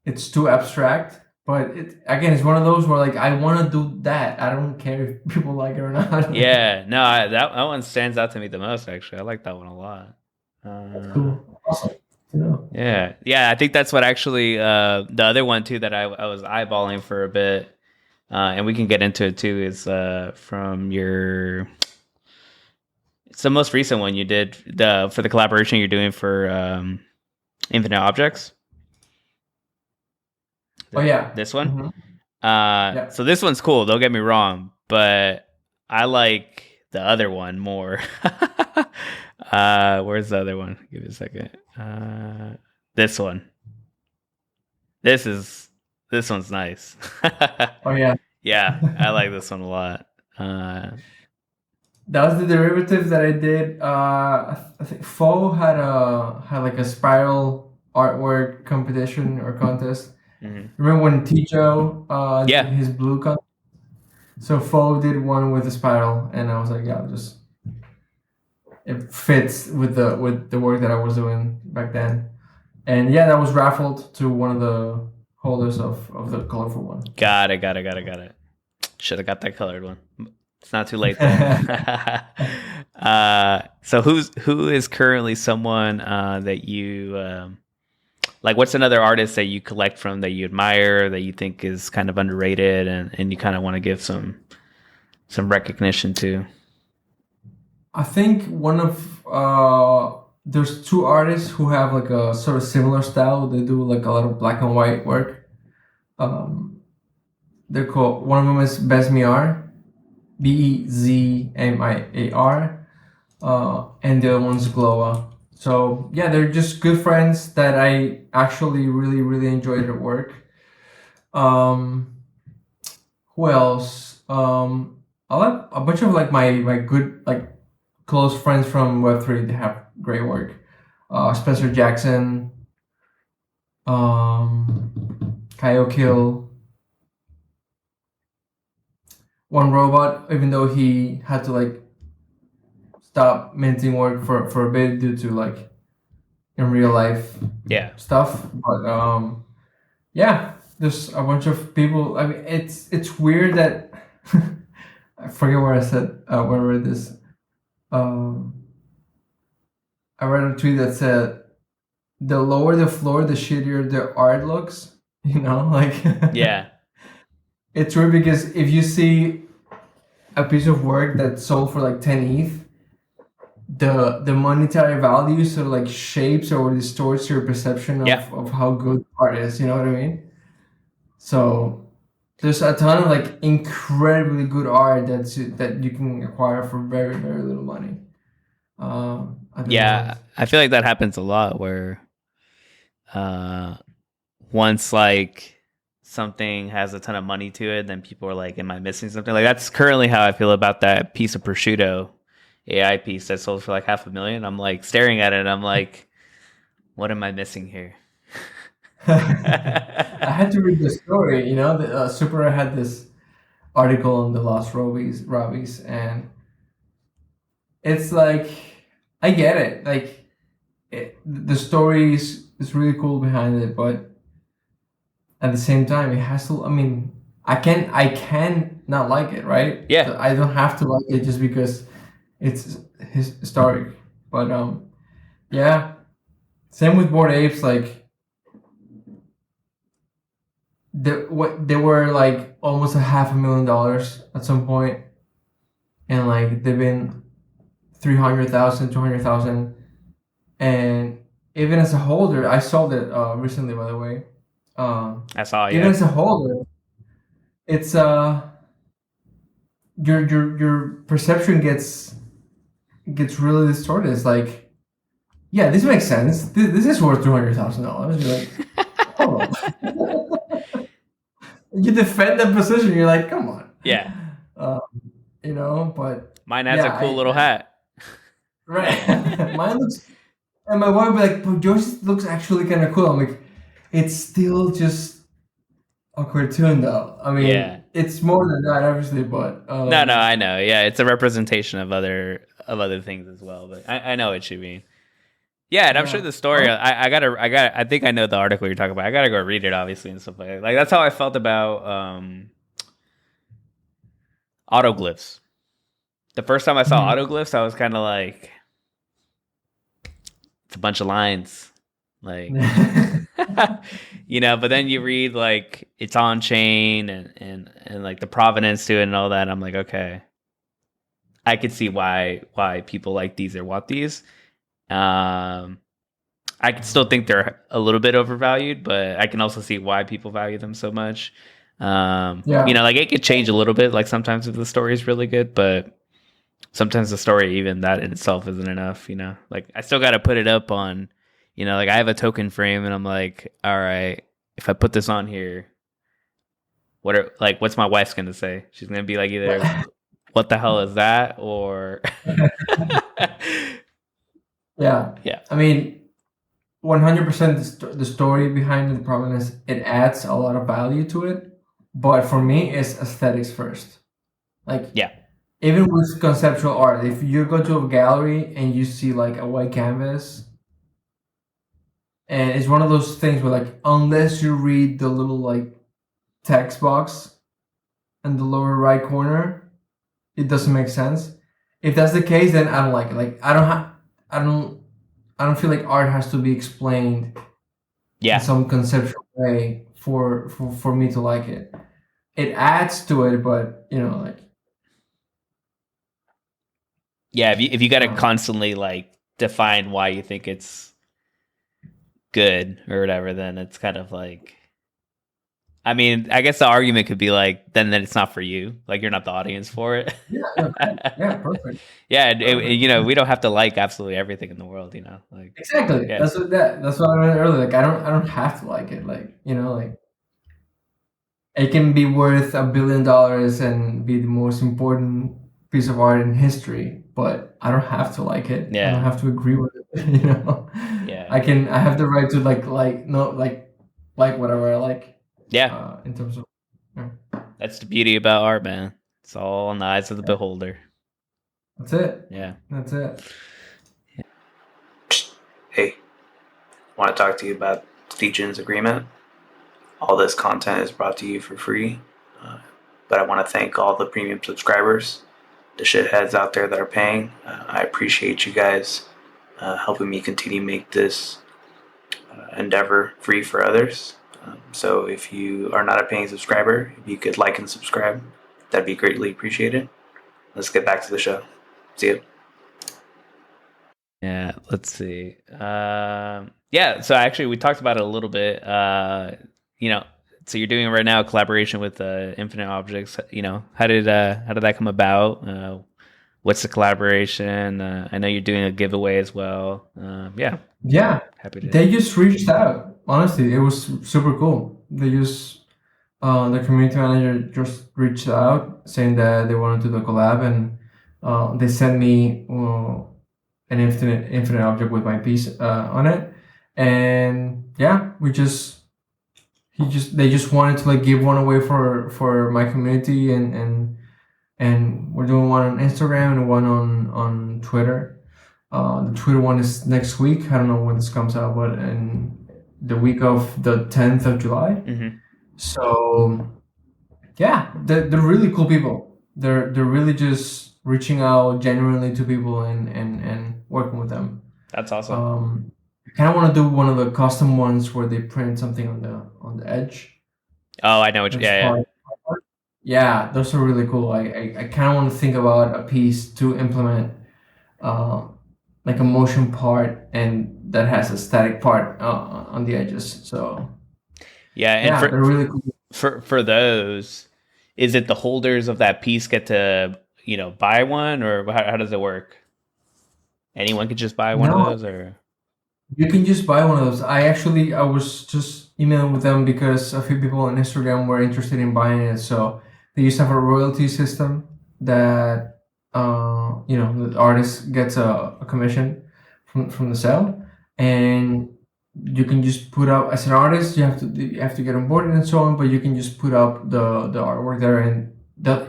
it's too abstract. But it's one of those where like I want to do that. I don't care if people like it or not. Yeah, no, that one stands out to me the most. Actually, I like that one a lot. Cool. Awesome. Yeah. I think that's what actually the other one too that I was eyeballing for a bit, and we can get into it too. Is from it's the most recent one you did for the collaboration you're doing for Infinite Objects. Oh yeah, this one. Mm-hmm. So this one's cool. Don't get me wrong, but I like the other one more. Where's the other one? Give me a second. This one. This one's nice. Oh yeah. Yeah, I like this one a lot. That was the derivative that I did. I think Faux had like a spiral artwork competition or contest. Mm-hmm. Remember when Tijo did his blue contest? So Faux did one with a spiral, and I was like, yeah, it fits with the work that I was doing back then. And yeah, that was raffled to one of the holders of the colorful one. Got it. Should have got that colored one. It's not too late though. So who is currently someone that you like? What's another artist that you collect from that you admire that you think is kind of underrated and you kind of want to give some recognition to? I think one of there's two artists who have like a sort of similar style. They do like a lot of black and white work. They're called, one of them is Bezmiar, Bezmiar, and the other one's Glowa. So yeah, they're just good friends that I actually really really enjoy their work. Um, who else? I like a bunch of like my good like close friends from Web3. They have great work. Spencer Jackson, Kyle Kill, One Robot. Even though he had to like stop minting work for a bit due to like in real life stuff, but yeah, there's a bunch of people. I mean, it's weird that I forget what I said when I read this. I read a tweet that said, "The lower the floor, the shittier the art looks." You know, like Yeah. It's weird because if you see a piece of work that's sold for like 10 ETH, the monetary value sort of like shapes or distorts your perception of how good art is. You know what I mean? So there's a ton of like incredibly good art that you can acquire for very very little money. I feel like that happens a lot where once like something has a ton of money to it, then people are like, am I missing something? Like that's currently how I feel about that piece of prosciutto AI piece that sold for like $500,000. I'm like staring at it and I'm like, what am I missing here? I had to read the story. You know, the Super had this article on the Lost Robbies, and it's like I get it. Like the story is really cool behind it, but at the same time, it has to. I mean, I can not like it, right? Yeah. So I don't have to like it just because it's historic. But yeah. Same with Bored Apes. Like they were like almost $500,000 at some point, and like they've been 300,000, 200,000, and even as a holder, I sold it recently, by the way. I saw, even as a holder, it's your perception gets really distorted. It's like, yeah, this makes sense. This is worth $200,000. You're like, hold on. You defend that position. You're like, come on. Yeah. You know, but mine has a cool little hat. Right. Mine looks, and my wife would be like, but yours looks actually kind of cool. I'm like, it's still just a cartoon, though. I mean, it's more than that, obviously, but no, I know. Yeah, it's a representation of other things as well. But I know what you mean. Yeah, and I'm sure the story. I think I know the article you're talking about. I gotta go read it, obviously, and stuff like that. Like that's how I felt about autoglyphs. The first time I saw autoglyphs, I was kind of like, it's a bunch of lines, like, you know. But then you read like it's on chain and like the provenance to it and all that. And I'm like, okay, I could see why people like these or want these. I can still think they're a little bit overvalued, but I can also see why people value them so much. You know, like it could change a little bit. Like sometimes if the story is really good, but sometimes the story, even that in itself, isn't enough. You know, like I still got to put it up on, you know, like I have a token frame, and I'm like, all right, if I put this on here, what's my wife's gonna say? She's gonna be like either, what the hell is that, or yeah. I mean, 100% the story behind the provenance, it adds a lot of value to it. But for me, it's aesthetics first. Like, even with conceptual art, if you go to a gallery and you see like a white canvas, and it's one of those things where like unless you read the little like text box in the lower right corner, it doesn't make sense. If that's the case, then I don't like it. Like I don't feel like art has to be explained in Yeah. some conceptual way for me to like it. It adds to it, but like Yeah. If you got to uh, constantly like define why you think it's good or whatever, then it's kind of like, I mean, I guess the argument could be like, then it's not for you. Like you're not the audience for it. yeah, yeah, great. Yeah, perfect, Yeah, and perfect. we don't have to like absolutely everything in the world, like Exactly. yeah, That's what I meant earlier. Like I don't have to like it. Like like it can be worth $1 billion and be the most important piece of art in history, but I don't have to like it. I don't yeah, have to agree with it. yeah, I have the right to no like whatever I like. yeah. In terms of yeah. That's the beauty about art, man. It's all in the eyes of the beholder. That's it. Yeah. That's it. Hey, want to talk to you about Legion's agreement. All this content is brought to you for free, but I want to thank all the premium subscribers, the shitheads out there that are paying. I appreciate you guys helping me continue make this endeavor free for others. So if you are not a paying subscriber, if you could like and subscribe, that'd be greatly appreciated. Let's get back to the show. See you. Yeah, let's see. Yeah, so actually we talked about it a little bit. So you're doing it right now, a collaboration with Infinite Objects. How did that come about? What's the collaboration? I know you're doing a giveaway as well. Yeah, Yeah. happy to. They just reached out. Honestly, it was super cool. The community manager just reached out saying that they wanted to do the collab, and they sent me an infinite object with my piece on it, and yeah, they just wanted to like give one away for my community, and we're doing one on Instagram and one on Twitter. The Twitter one is next week. I don't know when this comes out, but in the week of the 10th of July. Mm-hmm. So yeah, they're really cool people. They're really just reaching out genuinely to people and working with them. That's awesome. I kind of want to do one of the custom ones where they print something on the edge. Oh, I know what. That's Yeah, part. Yeah, those are really cool. I kind of want to think about a piece to implement, uh, like a motion part and that has a static part on the edges. So yeah. And yeah, they're really cool. for those, is it the holders of that piece get to buy one, or how does it work? Anyone could just buy one of No, those, or you can just buy one of those. I was just emailing with them because a few people on Instagram were interested in buying it. So they used to have a royalty system that the artist gets a commission from the sale, and you can just put up as an artist. You have to get onboarded and so on, but you can just put up the artwork there, and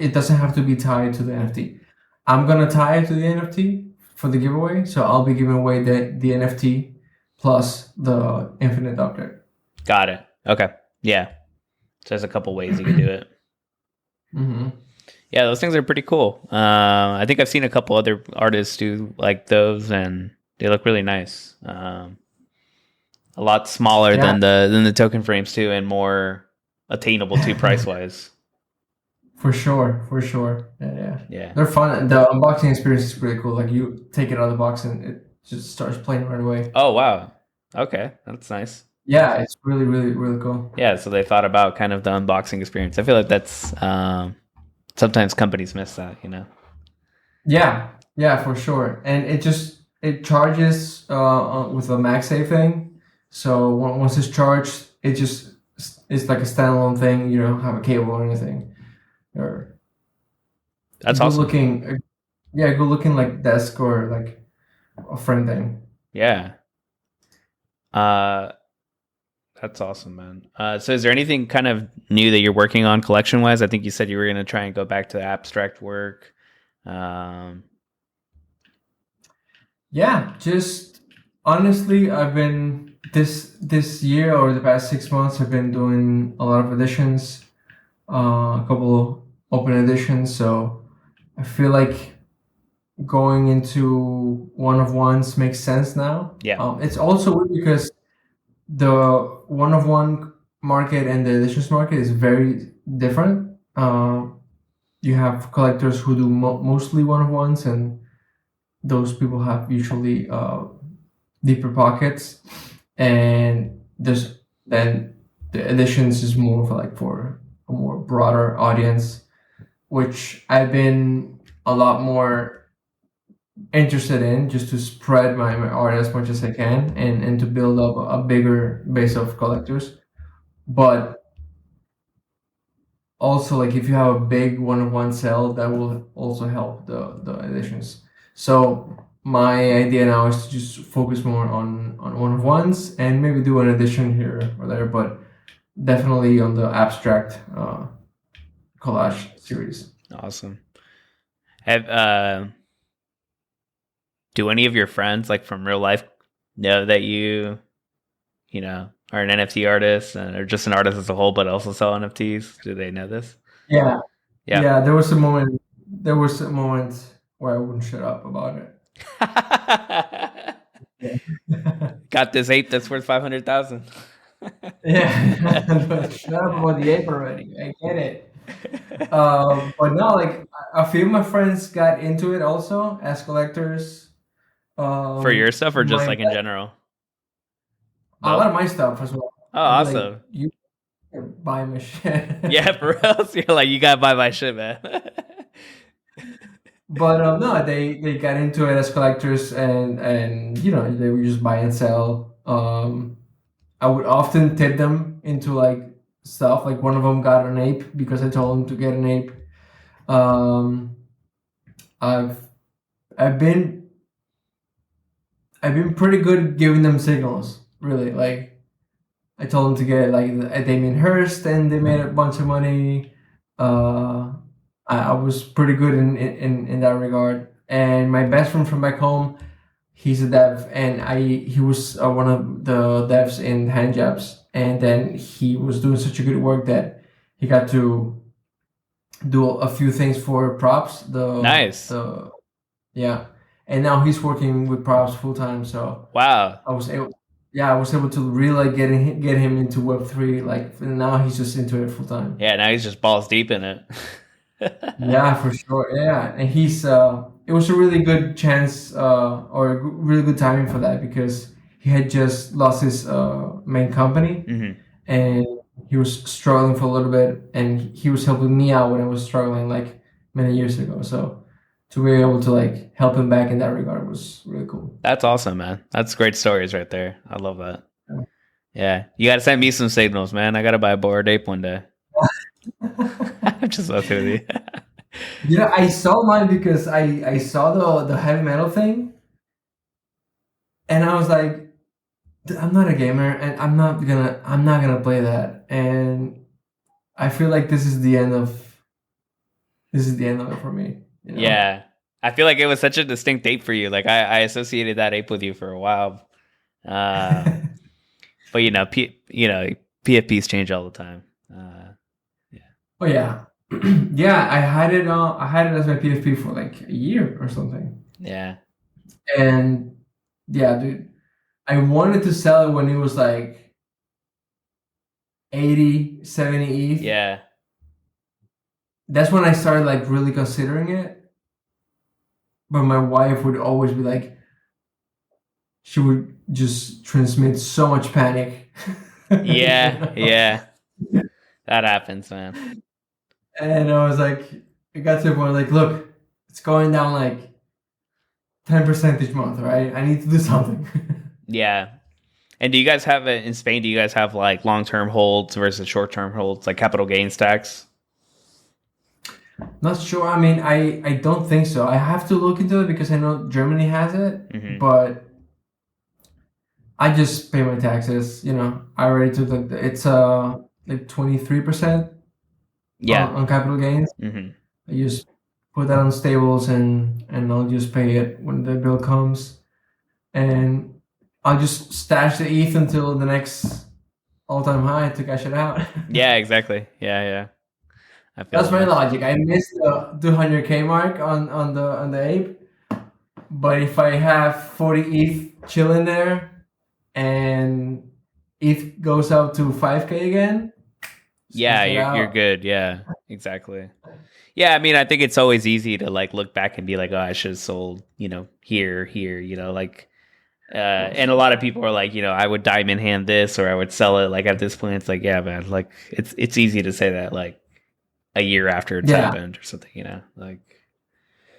it doesn't have to be tied to the NFT. I'm gonna tie it to the NFT for the giveaway, so I'll be giving away the NFT plus the infinite object. got it? Okay, yeah. So there's a couple ways you can do it. Mm-hmm. Yeah, those things are pretty cool. I think I've seen a couple other artists do like those, and they look really nice. A lot smaller Yeah, than the token frames too, and more attainable too price wise. for sure, for sure. Yeah, Yeah. they're fun. And the unboxing experience is pretty cool. Like you take it out of the box and it just starts playing right away. Oh wow. Okay, that's nice. Yeah, it's really, really, really cool. Yeah, so they thought about kind of the unboxing experience. I feel like that's sometimes companies miss that. Yeah, yeah, for sure. And it charges with the MagSafe thing. So once it's charged, it's like a standalone thing. You don't have a cable or anything. Or That's good awesome. looking, yeah, good looking like desk or like a frame thing. Yeah. Uh, that's awesome, man. So is there anything kind of new that you're working on collection wise? I think you said you were going to try and go back to abstract work. Um, Yeah, just honestly, I've been this year or the past 6 months, I've been doing a lot of editions, a couple open editions. So I feel like going into one of ones makes sense now. Yeah. It's also weird because the one of one market and the editions market is very different. You have collectors who do mostly one of ones, and those people have usually deeper pockets, and there's then the editions is more for like for a more broader audience, which I've been a lot more interested in, just to spread my art as much as I can, and to build up a bigger base of collectors. But also, like, if you have a big one-of-one sale, that will also help the editions. So my idea now is to just focus more on one-of-ones and maybe do an edition here or there, but definitely on the abstract collage series. Awesome. Have do any of your friends, like from real life, know that you know, are an NFT artist or just an artist as a whole, but also sell NFTs? Do they know this? Yeah, Yeah. yeah. There was a moment where I wouldn't shut up about it. Yeah. Got this ape that's worth 500,000. Yeah, but shut up about the ape already. I get it. But no, like a few of my friends got into it also as collectors. For your stuff or just My like in general? a lot Both? of my stuff as well. Oh, I'd be like, awesome. you can buy my shit. Yeah, for real. So you're like, you gotta buy my shit, man. But no, they got into it as collectors, and they would just buy and sell. I would often tip them into like stuff. Like one of them got an ape because I told him to get an ape. Um, I've I've been I've been pretty good at giving them signals. Really, like I told them to get like a Damien Hirst, and they made a bunch of money. Uh, I was pretty good in that regard. And my best friend from back home, he's a dev, and he was one of the devs in hand jobs, and then he was doing such a good work that he got to do a few things for props. Nice. The Yeah, and now he's working with props full time. So Wow. I was able to really like get him into Web3. Like now he's just into it full time. Yeah, now he's just balls deep in it. Yeah, for sure. Yeah, and he's it was a really good chance or really good timing for that because he had just lost his main company, Mm-hmm. and he was struggling for a little bit, and he was helping me out when I was struggling like many years ago. So to be able to like help him back in that regard was really cool. That's awesome, man. That's great stories right there. I love that. Yeah. Yeah. You got to send me some signals, man. I got to buy a bored ape one day. I'm just messing with you. Yeah, I saw mine because I saw the heavy metal thing, and I was like, I'm not a gamer, and I'm not gonna play that, and I feel like this is the end of it for me. Yeah. I feel like it was such a distinct ape for you. Like I associated that ape with you for a while. But PFPs change all the time. Yeah. Oh yeah, yeah. I had it. I had it as my PFP for like a year or something, Yeah. and yeah, dude, I wanted to sell it when it was like 80, 70 ETH. Yeah. That's when I started like really considering it. But my wife would always be like, she would just transmit so much panic. Yeah. Yeah. That happens, man. And I was like, it got to a point like, look, it's going down like 10% each month, right? I need to do something. Yeah. And do you guys have it in Spain? Do you guys have like long-term holds versus short-term holds, like capital gains tax? Not sure. I mean, I don't think so. I have to look into it because I know Germany has it, Mm-hmm. but I just pay my taxes. I already took it's like 23% Yeah. on capital gains. Mm-hmm. I just put that on stables, and I'll just pay it when the bill comes. And I'll just stash the ETH until the next all-time high to cash it out. Yeah, exactly. Yeah. I feel That's my that. logic. I missed the 200K mark on the ape, but if I have 40 ETH chilling there and ETH goes up to 5K again, just Yeah, cash it you're out. good. Yeah, exactly. Yeah, I mean, I think it's always easy to like look back and be like, oh, I should have sold, here, like, Of and course. a lot of people are like, I would diamond hand this or I would sell it. Like at this point, it's like, yeah, man, like it's easy to say that like a year after it's Yeah, happened or something, like,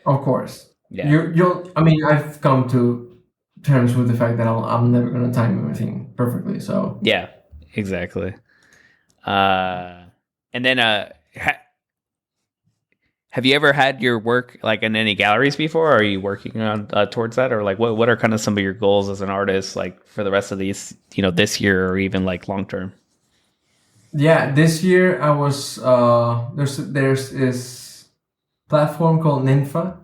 of course. yeah, I mean, I've come to terms with the fact that I'm never gonna time everything perfectly. So yeah, exactly. And then, have you ever had your work like in any galleries before? Or are you working on towards that, or like what are kind of some of your goals as an artist, like for the rest of these, this year or even like long term? yeah, this year I was there's this platform called Ninfa,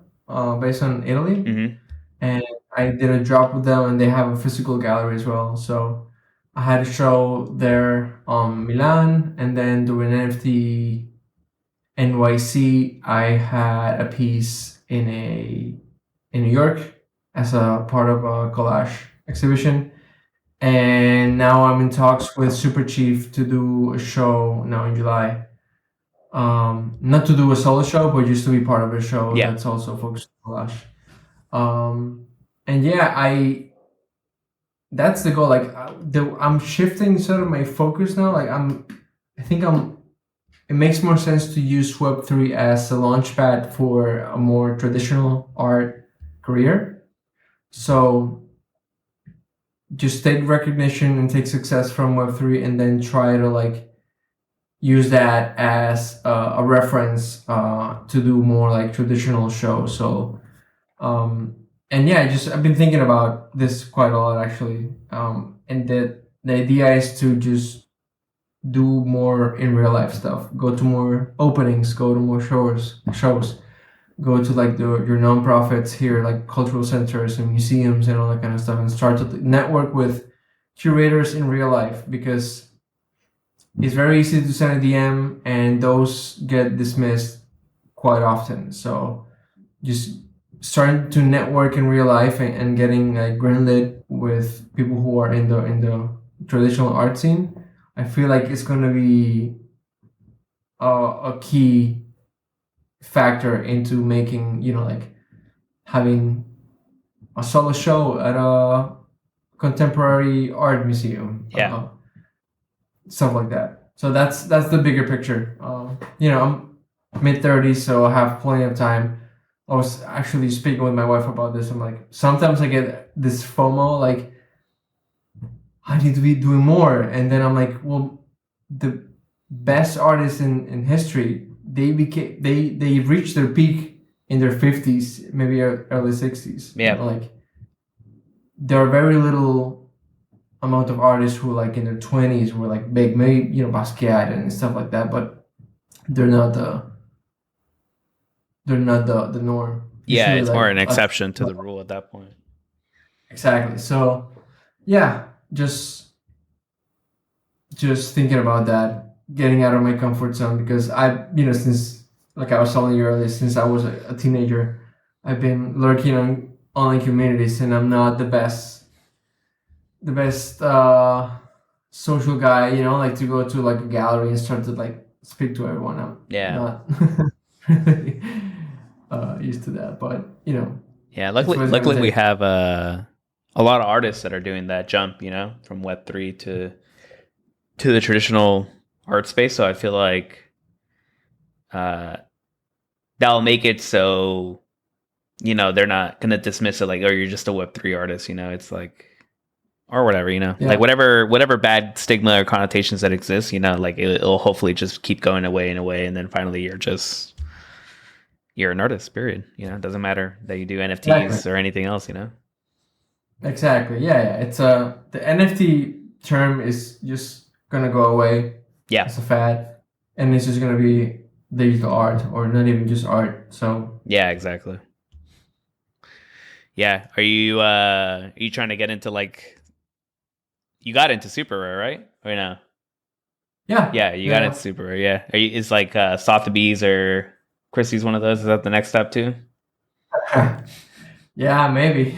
based on Italy, Mm-hmm. and I did a drop with them, and they have a physical gallery as well. So I had a show there Milan, and then during NFT NYC, I had a piece in New York as a part of a collage exhibition. And now I'm in talks with Super Chief to do a show now in July. Not to do a solo show, but just to be part of a show Yeah, that's also focused on collage. And yeah, I that's the goal. Like I'm shifting sort of my focus now. I think it makes more sense to use Web3 as a launchpad for a more traditional art career. So just take recognition and take success from Web3 and then try to like use that as a reference to do more like traditional shows. So, and yeah, I've been thinking about this quite a lot actually. And the idea is to just do more in real life stuff. Go to more openings. Go to more shows. Go to like your nonprofits here, like cultural centers and museums and all that kind of stuff, and start to network with curators in real life because it's very easy to send a DM and those get dismissed quite often. So just starting to network in real life and getting like greenlit with people who are in the traditional art scene, I feel like it's going to be a key factor into making like having a solo show at a contemporary art museum, yeah, stuff like that. So that's the bigger picture. I'm mid 30s, so I have plenty of time. I was actually speaking with my wife about this. I'm like, sometimes I get this FOMO, like I need to be doing more, and then I'm like, well, the best artists in history, they reached their peak in their 50s, maybe early 60s. yeah, Like there are very little amount of artists who like in their 20s were like big, maybe Basquiat and stuff like that, but they're not the norm. yeah. Usually It's more like an exception to the rule at that point. exactly. So yeah, just thinking about that, getting out of my comfort zone because since like I was telling you earlier, since I was a teenager, I've been lurking on online communities, and I'm not the best social guy. Like to go to like a gallery and start to like speak to everyone. I'm Yeah, not really used to that, but yeah. it's Luckily, what it's gonna luckily we take. have a lot of artists that are doing that jump, from Web3 to the traditional art space. So I feel like uh, that'll make it so they're not gonna dismiss it like, oh, you're just a Web3 artist. It's like, or whatever, like Yeah, whatever bad stigma or connotations that exist, like it'll hopefully just keep going away and away, and then finally you're an artist. Period. It doesn't matter that you do exactly. NFTs or anything else. Exactly. Yeah, yeah. It's the NFT term is just gonna go away Yeah, as a fad, and it's just gonna be digital art or not even just art. So yeah, exactly. Yeah, are you trying to get into like you got into super rare, right? Or no? Yeah. Yeah, you got into super rare. Yeah, is like Sotheby's or Christie's one of those? Is that the next step too? Yeah, maybe.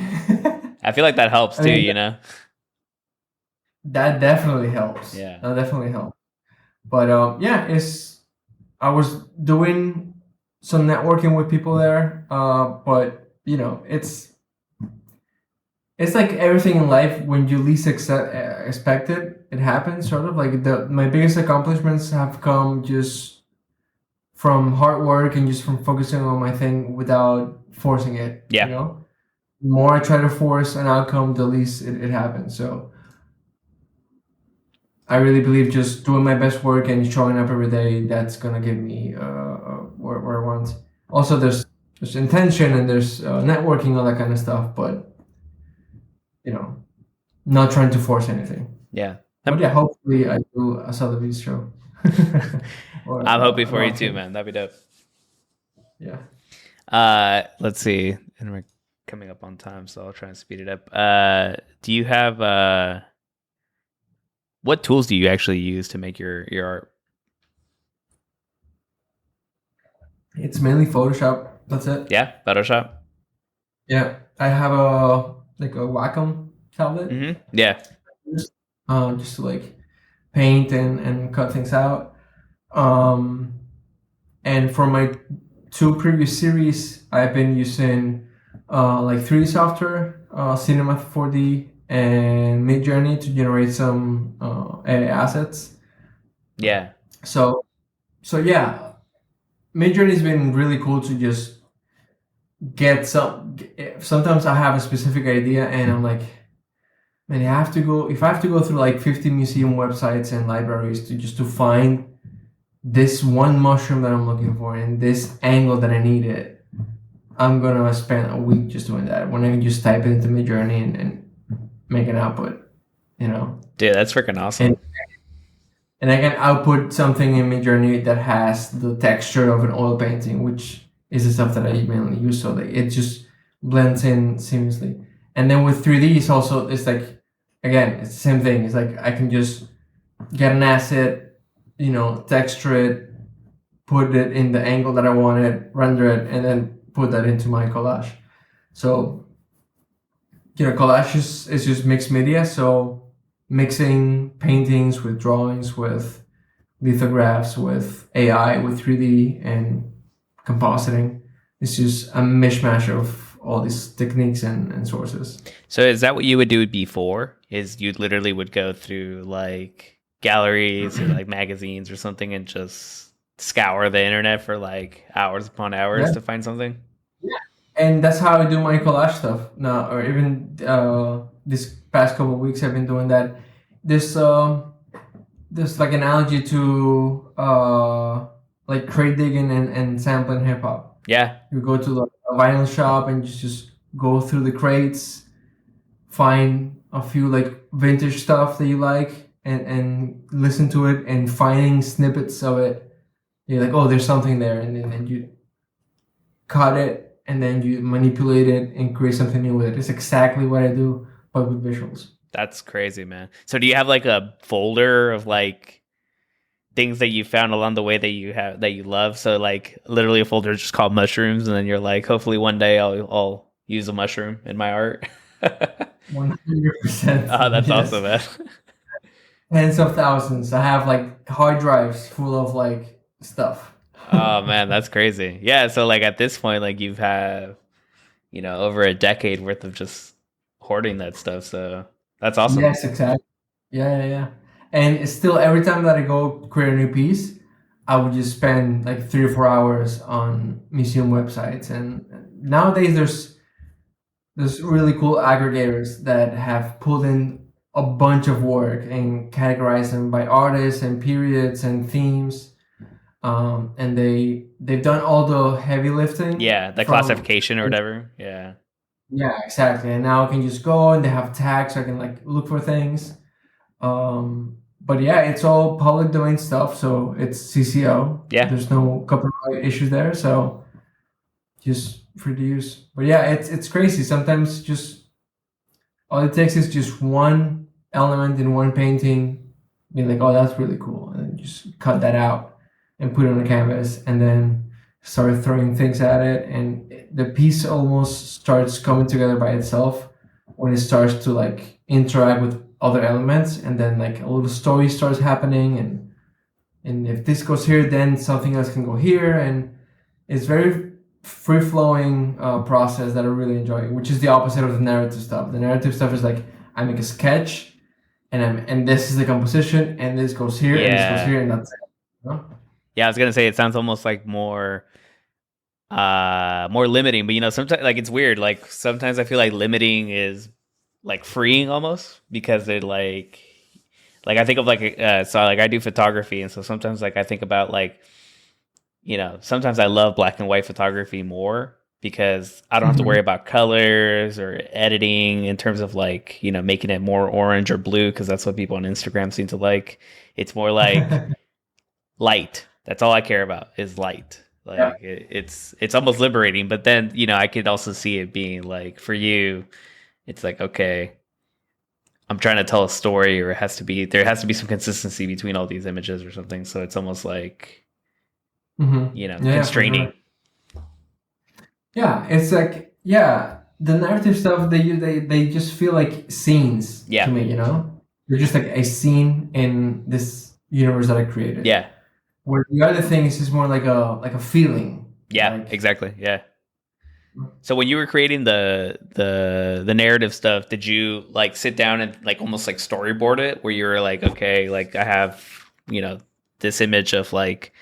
I feel like that helps I too. mean, that definitely helps. Yeah. That definitely helps. But yeah, I was doing some networking with people there. But it's like everything in life. When you least expect it, it happens. Sort of like my biggest accomplishments have come just from hard work and just from focusing on my thing without forcing it. Yeah. The more I try to force an outcome, the least it happens. So I really believe just doing my best work and showing up every day, that's gonna give me where I want. Also, there's intention and there's networking, all that kind of stuff. But not trying to force anything. Yeah. But yeah, hopefully I do a Sotheby's show. I'm hoping for you too, man. That'd be dope. Yeah. Let's see. And we're coming up on time, so I'll try and speed it up. Do you have what tools do you actually use to make your art? It's mainly Photoshop. That's it. Yeah, Photoshop. Yeah, I have a Wacom tablet. Mm-hmm. Yeah. Just to like paint and cut things out. And for my 2 previous series, I've been using like 3D software, Cinema 4D, and Midjourney to generate some AI assets. Yeah. So yeah, Midjourney's been really cool to just get sometimes I have a specific idea and I'm like, man, if I have to go through like 50 museum websites and libraries to find this one mushroom that I'm looking for and this angle that I need it, I'm gonna spend a week just doing that when I can just type it into Midjourney and make an output, Dude, that's freaking awesome. And I can output something in Midjourney that has the texture of an oil painting, which is the stuff that I mainly use, so that it just blends in seamlessly. And then with 3D, it's like, again, it's the same thing. It's like I can just get an asset, texture it, put it in the angle that I want it, render it, and then put that into my collage. So, collage is just mixed media. So mixing paintings with drawings, with lithographs, with AI, with 3D, and compositing. It's just a mishmash of all these techniques and sources. So is that what you would do before? Is you literally would go through like galleries or like magazines or something and just scour the internet for like hours upon hours to find something? Yeah. And that's how I do my collage stuff now, or even this past couple of weeks I've been doing that. There's like analogy to like crate digging and sampling hip hop. Yeah. You go to a vinyl shop and you just go through the crates, find a few like vintage stuff that you like and listen to it, and finding snippets of it. You're like, oh, there's something there, and then you cut it and then you manipulate it and create something new with it. It's exactly what I do, but with visuals. That's crazy, man. So do you have like a folder of like things that you found along the way that you love? So like literally a folder just called mushrooms, and then you're like, hopefully one day I'll use a mushroom in my art. 100%. Oh, that's awesome, man. Tens of thousands. I have like hard drives full of like stuff. Oh man, that's crazy. Yeah, so like at this point, like you've had, over a decade worth of just hoarding that stuff. So that's awesome. Yes, exactly. Yeah. And it's still, every time that I go create a new piece, I would just spend like 3 or 4 hours on museum websites. And nowadays there's really cool aggregators that have pulled in a bunch of work and categorized them by artists and periods and themes. And they've done all the heavy lifting. Yeah, the classification or whatever. Yeah. Yeah, exactly. And now I can just go and they have tags so I can like look for things. But yeah, it's all public domain stuff, so it's CCO. Yeah. There's no copyright issues there, so just free to use. But yeah, it's crazy. Sometimes just all it takes is just one element in one painting, being like, oh, that's really cool, and then just cut that out and put it on a canvas, and then start throwing things at it, and the piece almost starts coming together by itself when it starts to like interact with other elements, and then like a little story starts happening, and if this goes here, then something else can go here, and it's very free flowing process that I really enjoy, which is the opposite of the narrative stuff. The narrative stuff is like I make a sketch, and this is the composition, and this goes here, and this goes here, and that's it. You know? Yeah, I was gonna say it sounds almost like more limiting, but sometimes like it's weird. Like sometimes I feel like limiting is like freeing almost, because it like I think of like so like I do photography, and so sometimes like I think about like sometimes I love black and white photography more because I don't have to worry about colors or editing in terms of like making it more orange or blue, because that's what people on Instagram seem to like. It's more like light. That's all I care about is light. Like it's almost liberating, but then I could also see it being like, for you it's like, okay, I'm trying to tell a story, or there has to be some consistency between all these images or something, so it's almost like constraining. Sure. Yeah, it's like the narrative stuff, they just feel like scenes to me, they're just like a scene in this universe that I created. Where the other things is more like a feeling. Like, exactly. So when you were creating the narrative stuff, did you like sit down and like almost like storyboard it, where you were like, okay, like I have this image of like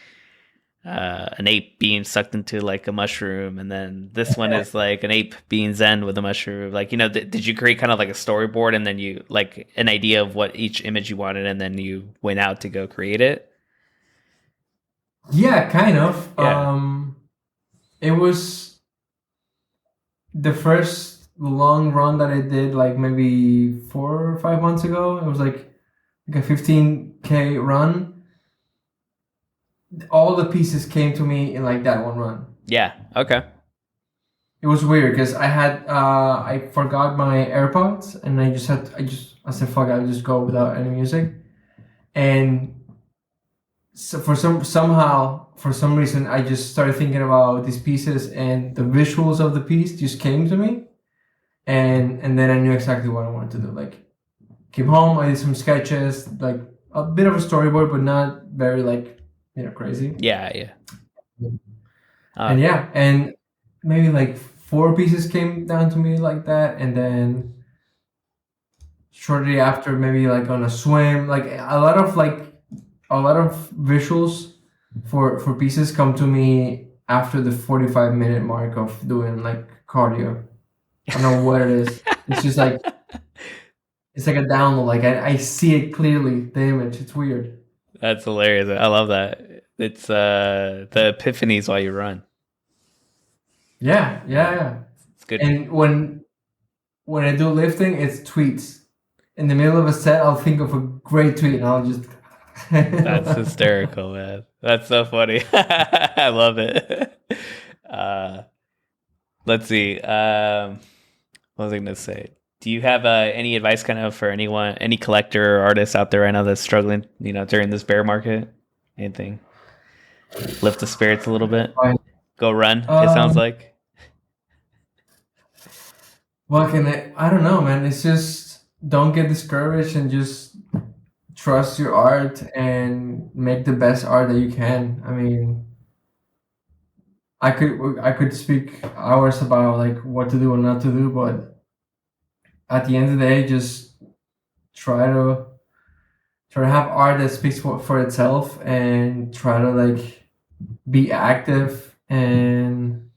an ape being sucked into like a mushroom, and then this one is like an ape being zen with a mushroom, like did you create kind of like a storyboard, and then you like an idea of what each image you wanted, and then you went out to go create it? Yeah, kind of. It was the first long run that I did like maybe 4 or 5 months ago. It was like a 15K run. All the pieces came to me in like that one run. Yeah. Okay. It was weird because I forgot my AirPods, and I said fuck, I'll just go without any music. And so for some reason, I just started thinking about these pieces, and the visuals of the piece just came to me, and then I knew exactly what I wanted to do. Like, came home, I did some sketches, like a bit of a storyboard, but not very like crazy. Yeah. And maybe like 4 pieces came down to me like that, and then shortly after, maybe like on a swim, like a lot of visuals for pieces come to me after the 45-minute mark of doing like cardio. I don't know what it is. It's just like it's like a download. Like I see it clearly, the image. It's weird. That's hilarious. I love that. It's the epiphanies while you run. Yeah. It's good. And when I do lifting, it's tweets. In the middle of a set, I'll think of a great tweet, and I'll just. That's hysterical, man. That's so funny. I love it. Let's see. What was I going to say? Do you have any advice kind of for anyone, any collector or artist out there right now that's struggling, during this bear market? Anything? Lift the spirits a little bit? Go run, it sounds like. Well, I don't know, man. It's just don't get discouraged, and just trust your art and make the best art that you can. I mean, I could speak hours about like what to do and not to do, but at the end of the day, just try to have art that speaks for itself, and try to like be active, and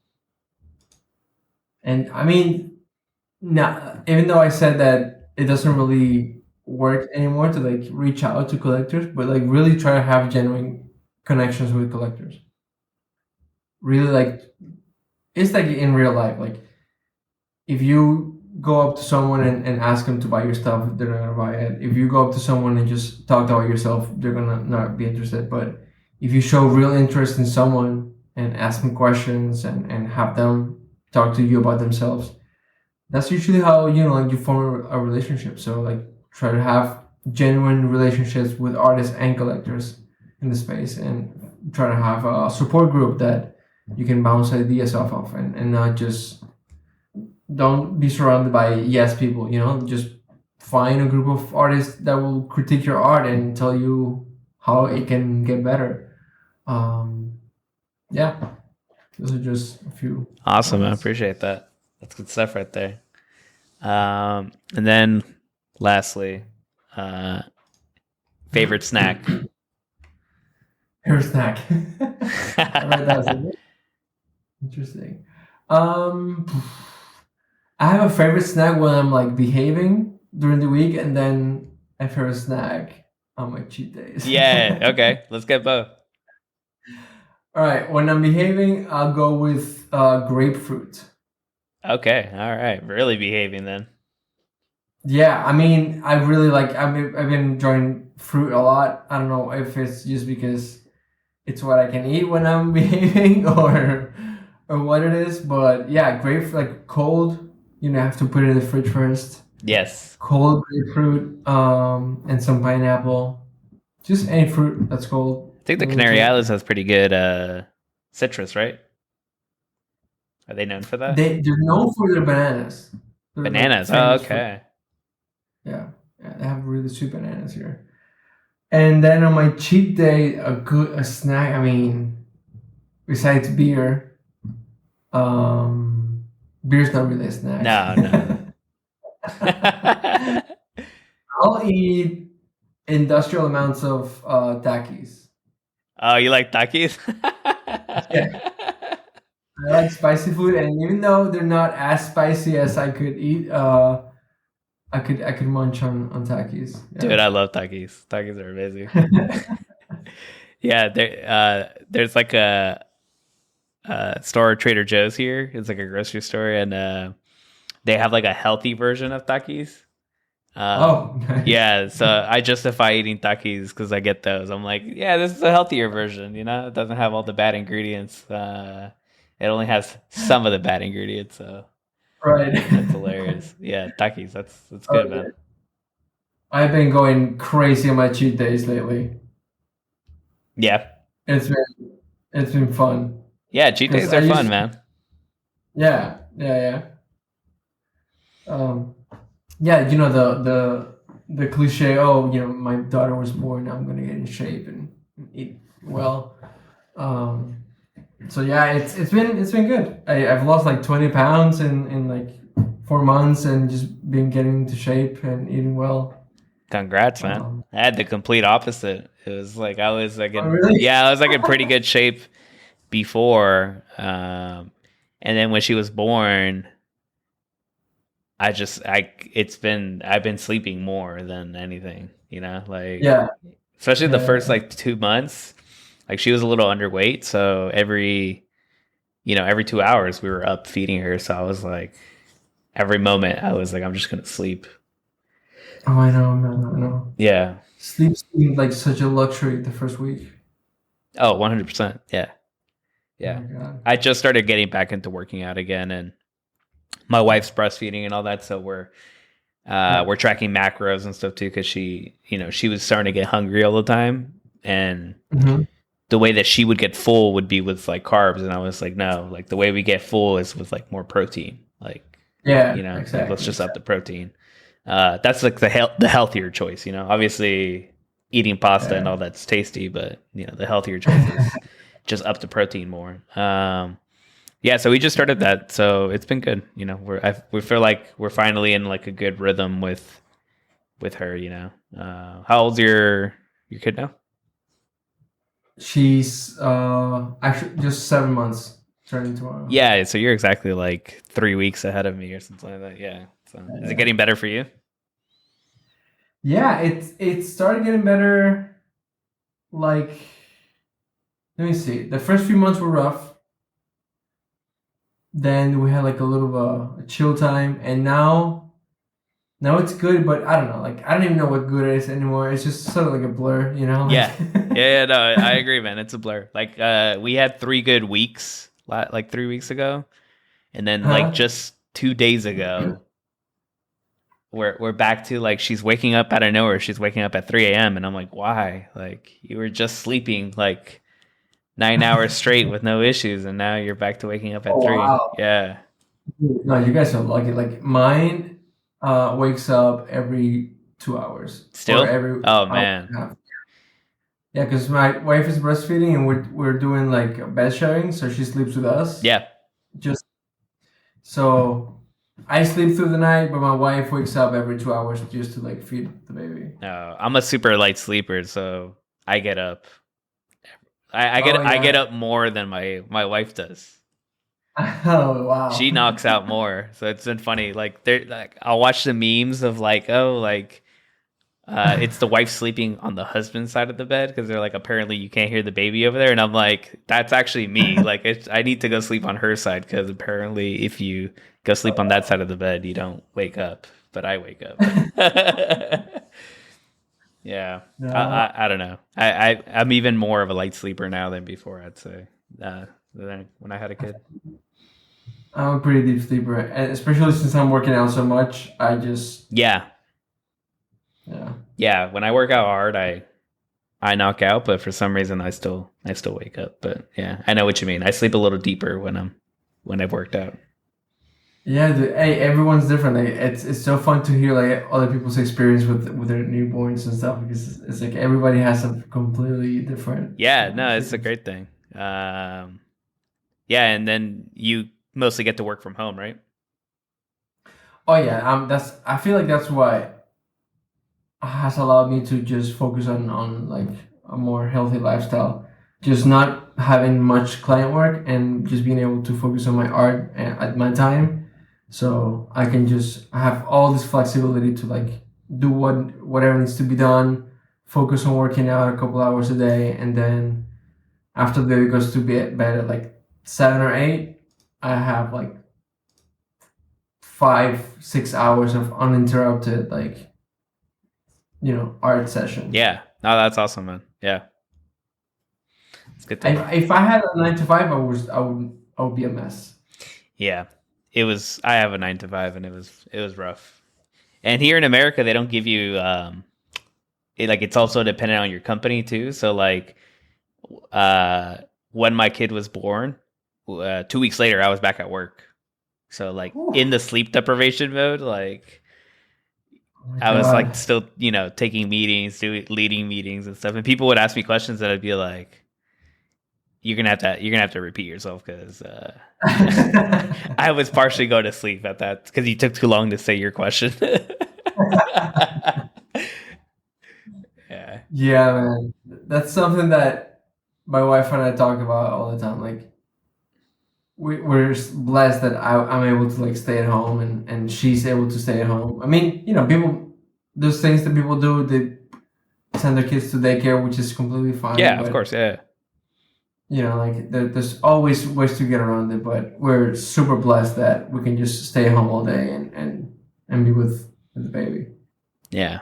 I mean, now, even though I said that it doesn't really work anymore to like reach out to collectors, but like really try to have genuine connections with collectors. Really, like, it's like in real life. Like, if you go up to someone and ask them to buy your stuff, they're not gonna buy it. If you go up to someone and just talk about yourself, they're gonna not be interested. But if you show real interest in someone and ask them questions, and have them talk to you about themselves, that's usually how you form a relationship. So like, try to have genuine relationships with artists and collectors in the space, and try to have a support group that you can bounce ideas off of, and not just don't be surrounded by yes people, just find a group of artists that will critique your art and tell you how it can get better. Yeah, those are just a few. Awesome. I comments. appreciate that. That's good stuff right there. And then lastly, favorite snack. Hair snack. All right, that's it. Interesting. Um, I have a favorite snack when I'm like behaving during the week, and then a favorite snack on my cheat days. Yeah. Okay. Let's get both. All right, when I'm behaving, I'll go with grapefruit. Okay. All right. Really behaving then. Yeah, I mean, I really like. I've been enjoying fruit a lot. I don't know if it's just because it's what I can eat when I'm behaving, or what it is, but yeah, grapefruit like cold. Have to put it in the fridge first. Yes. Cold grapefruit, and some pineapple. Just any fruit that's cold. I think the Canary Islands has pretty good citrus, right? Are they known for that? They're known for their bananas. They're like Bananas. Oh, famous for- okay. yeah, they have really sweet bananas here. And then on my cheat day, a snack. I mean, besides beer, beer's not really a snack. No. I'll eat industrial amounts of Takis. Oh, you like Takis? Yeah. I like spicy food, and even though they're not as spicy as I could eat, I could munch on Takis. Yeah. Dude, I love Takis. Takis are amazing. Yeah, there's like a store, Trader Joe's here. It's like a grocery store, and they have like a healthy version of Takis. Nice. Yeah, so I justify eating Takis because I get those. I'm like, yeah, this is a healthier version. It doesn't have all the bad ingredients. It only has some of the bad ingredients. So Right. that's hilarious. Yeah, Takis. That's good, man. I've been going crazy on my cheat days lately. Yeah. It's been fun. Yeah, cheat days are fun, man. Yeah. Yeah, the cliche. Oh, my daughter was born. I'm gonna get in shape and eat well. So yeah, it's been good. I've lost like 20 pounds in like 4 months, and just been getting into shape and eating well. Congrats, man. I had the complete opposite. It was like I was like really? I was like in pretty good shape before, and then when she was born, I've been sleeping more than anything, like especially the first like 2 months, like she was a little underweight, so every 2 hours we were up feeding her, so I was like every moment I was like I'm just gonna sleep. Oh, I know. Yeah. Sleep seemed like such a luxury the first week. Oh, 100%. Yeah. Oh my God. I just started getting back into working out again, and my wife's breastfeeding and all that, so we're tracking macros and stuff too, because she was starting to get hungry all the time, and the way that she would get full would be with like carbs, and I was like, no, like the way we get full is with like more protein, like exactly. like, let's just up the protein. That's like the healthier choice, obviously eating pasta and all that's tasty, but the healthier choice is just up the protein more. So we just started that, so it's been good. We feel like we're finally in like a good rhythm with her. How old's your kid now? She's actually just 7 months, turning tomorrow. Yeah, so you're exactly like 3 weeks ahead of me or something like that. Yeah. So is it getting better for you? Yeah, it started getting better. Like, let me see. The first few months were rough. Then we had like a little of a chill time, and now it's good. But I don't know. Like, I don't even know what good is anymore. It's just sort of like a blur, Yeah. No, I agree, man. It's a blur. Like, we had 3 good weeks, like 3 weeks ago, and then like just 2 days ago, we're back to like she's waking up out of nowhere. She's waking up at 3 a.m. and I'm like, why? Like you were just sleeping like 9 hours straight with no issues, and now you're back to waking up at Oh 3. wow. Yeah. No, you guys are lucky. Like mine wakes up every 2 hours or Still? every Oh hour man. and a half. Yeah, because my wife is breastfeeding and we're doing like bed sharing, so she sleeps with us. Yeah. Just so I sleep through the night, but my wife wakes up every 2 hours just to like feed the baby. No, I'm a super light sleeper, so I get up. I Oh get yeah. up more than my wife does. Oh wow. She knocks out more. So it's been funny. Like there like I'll watch the memes of like, oh, like it's the wife sleeping on the husband's side of the bed because they're like, apparently you can't hear the baby over there, and I'm like, that's actually me. Like I need to go sleep on her side because apparently if you go sleep on that side of the bed, you don't wake up, but I wake up. Yeah, No, I don't know. I'm even more of a light sleeper now than before, I'd say. Than when I had a kid. I'm a pretty deep sleeper, and especially since I'm working out so much, I just Yeah, yeah. yeah. When I work out hard, I knock out, but for some reason I still wake up. But yeah, I know what you mean. I sleep a little deeper when I've worked out. Yeah, hey, everyone's different. Like, it's so fun to hear like other people's experience with their newborns and stuff because it's like everybody has a completely different Yeah, no, it's a experience. great thing. Yeah, and then you mostly get to work from home, right? Oh yeah, that's I feel like that's what has allowed me to just focus on like a more healthy lifestyle. Just not having much client work and just being able to focus on my art at my time. So I can just have all this flexibility to like do whatever needs to be done, focus on working out a couple hours a day, and then after the baby goes to bed at like 7 or 8, I have like 5, 6 hours of uninterrupted like art sessions. Yeah. No, that's awesome, man. Yeah. It's good to hear. If I had a 9 to 5, I would be a mess. Yeah. I have a 9 to 5 and it was rough. And here in America they don't give you it's also dependent on your company too. So like when my kid was born, 2 weeks later I was back at work. So like in the sleep deprivation mode, like Oh my I was like God. still, taking meetings, leading meetings and stuff. And people would ask me questions that I'd be like, you're gonna have to repeat yourself because I was partially going to sleep at that because you took too long to say your question. Yeah. Yeah, man. That's something that my wife and I talk about all the time. Like we're blessed that I'm able to like stay at home and she's able to stay at home. I mean, people those things that people do, they send their kids to daycare, which is completely fine. Yeah, of But course. Yeah. like there's always ways to get around it. But we're super blessed that we can just stay at home all day and be with the baby. Yeah.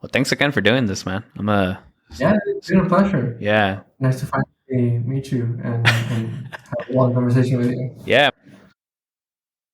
Well, thanks again for doing this, man. Yeah, it's been a pleasure. Yeah. Nice to finally meet you and have a long conversation with you. Yeah.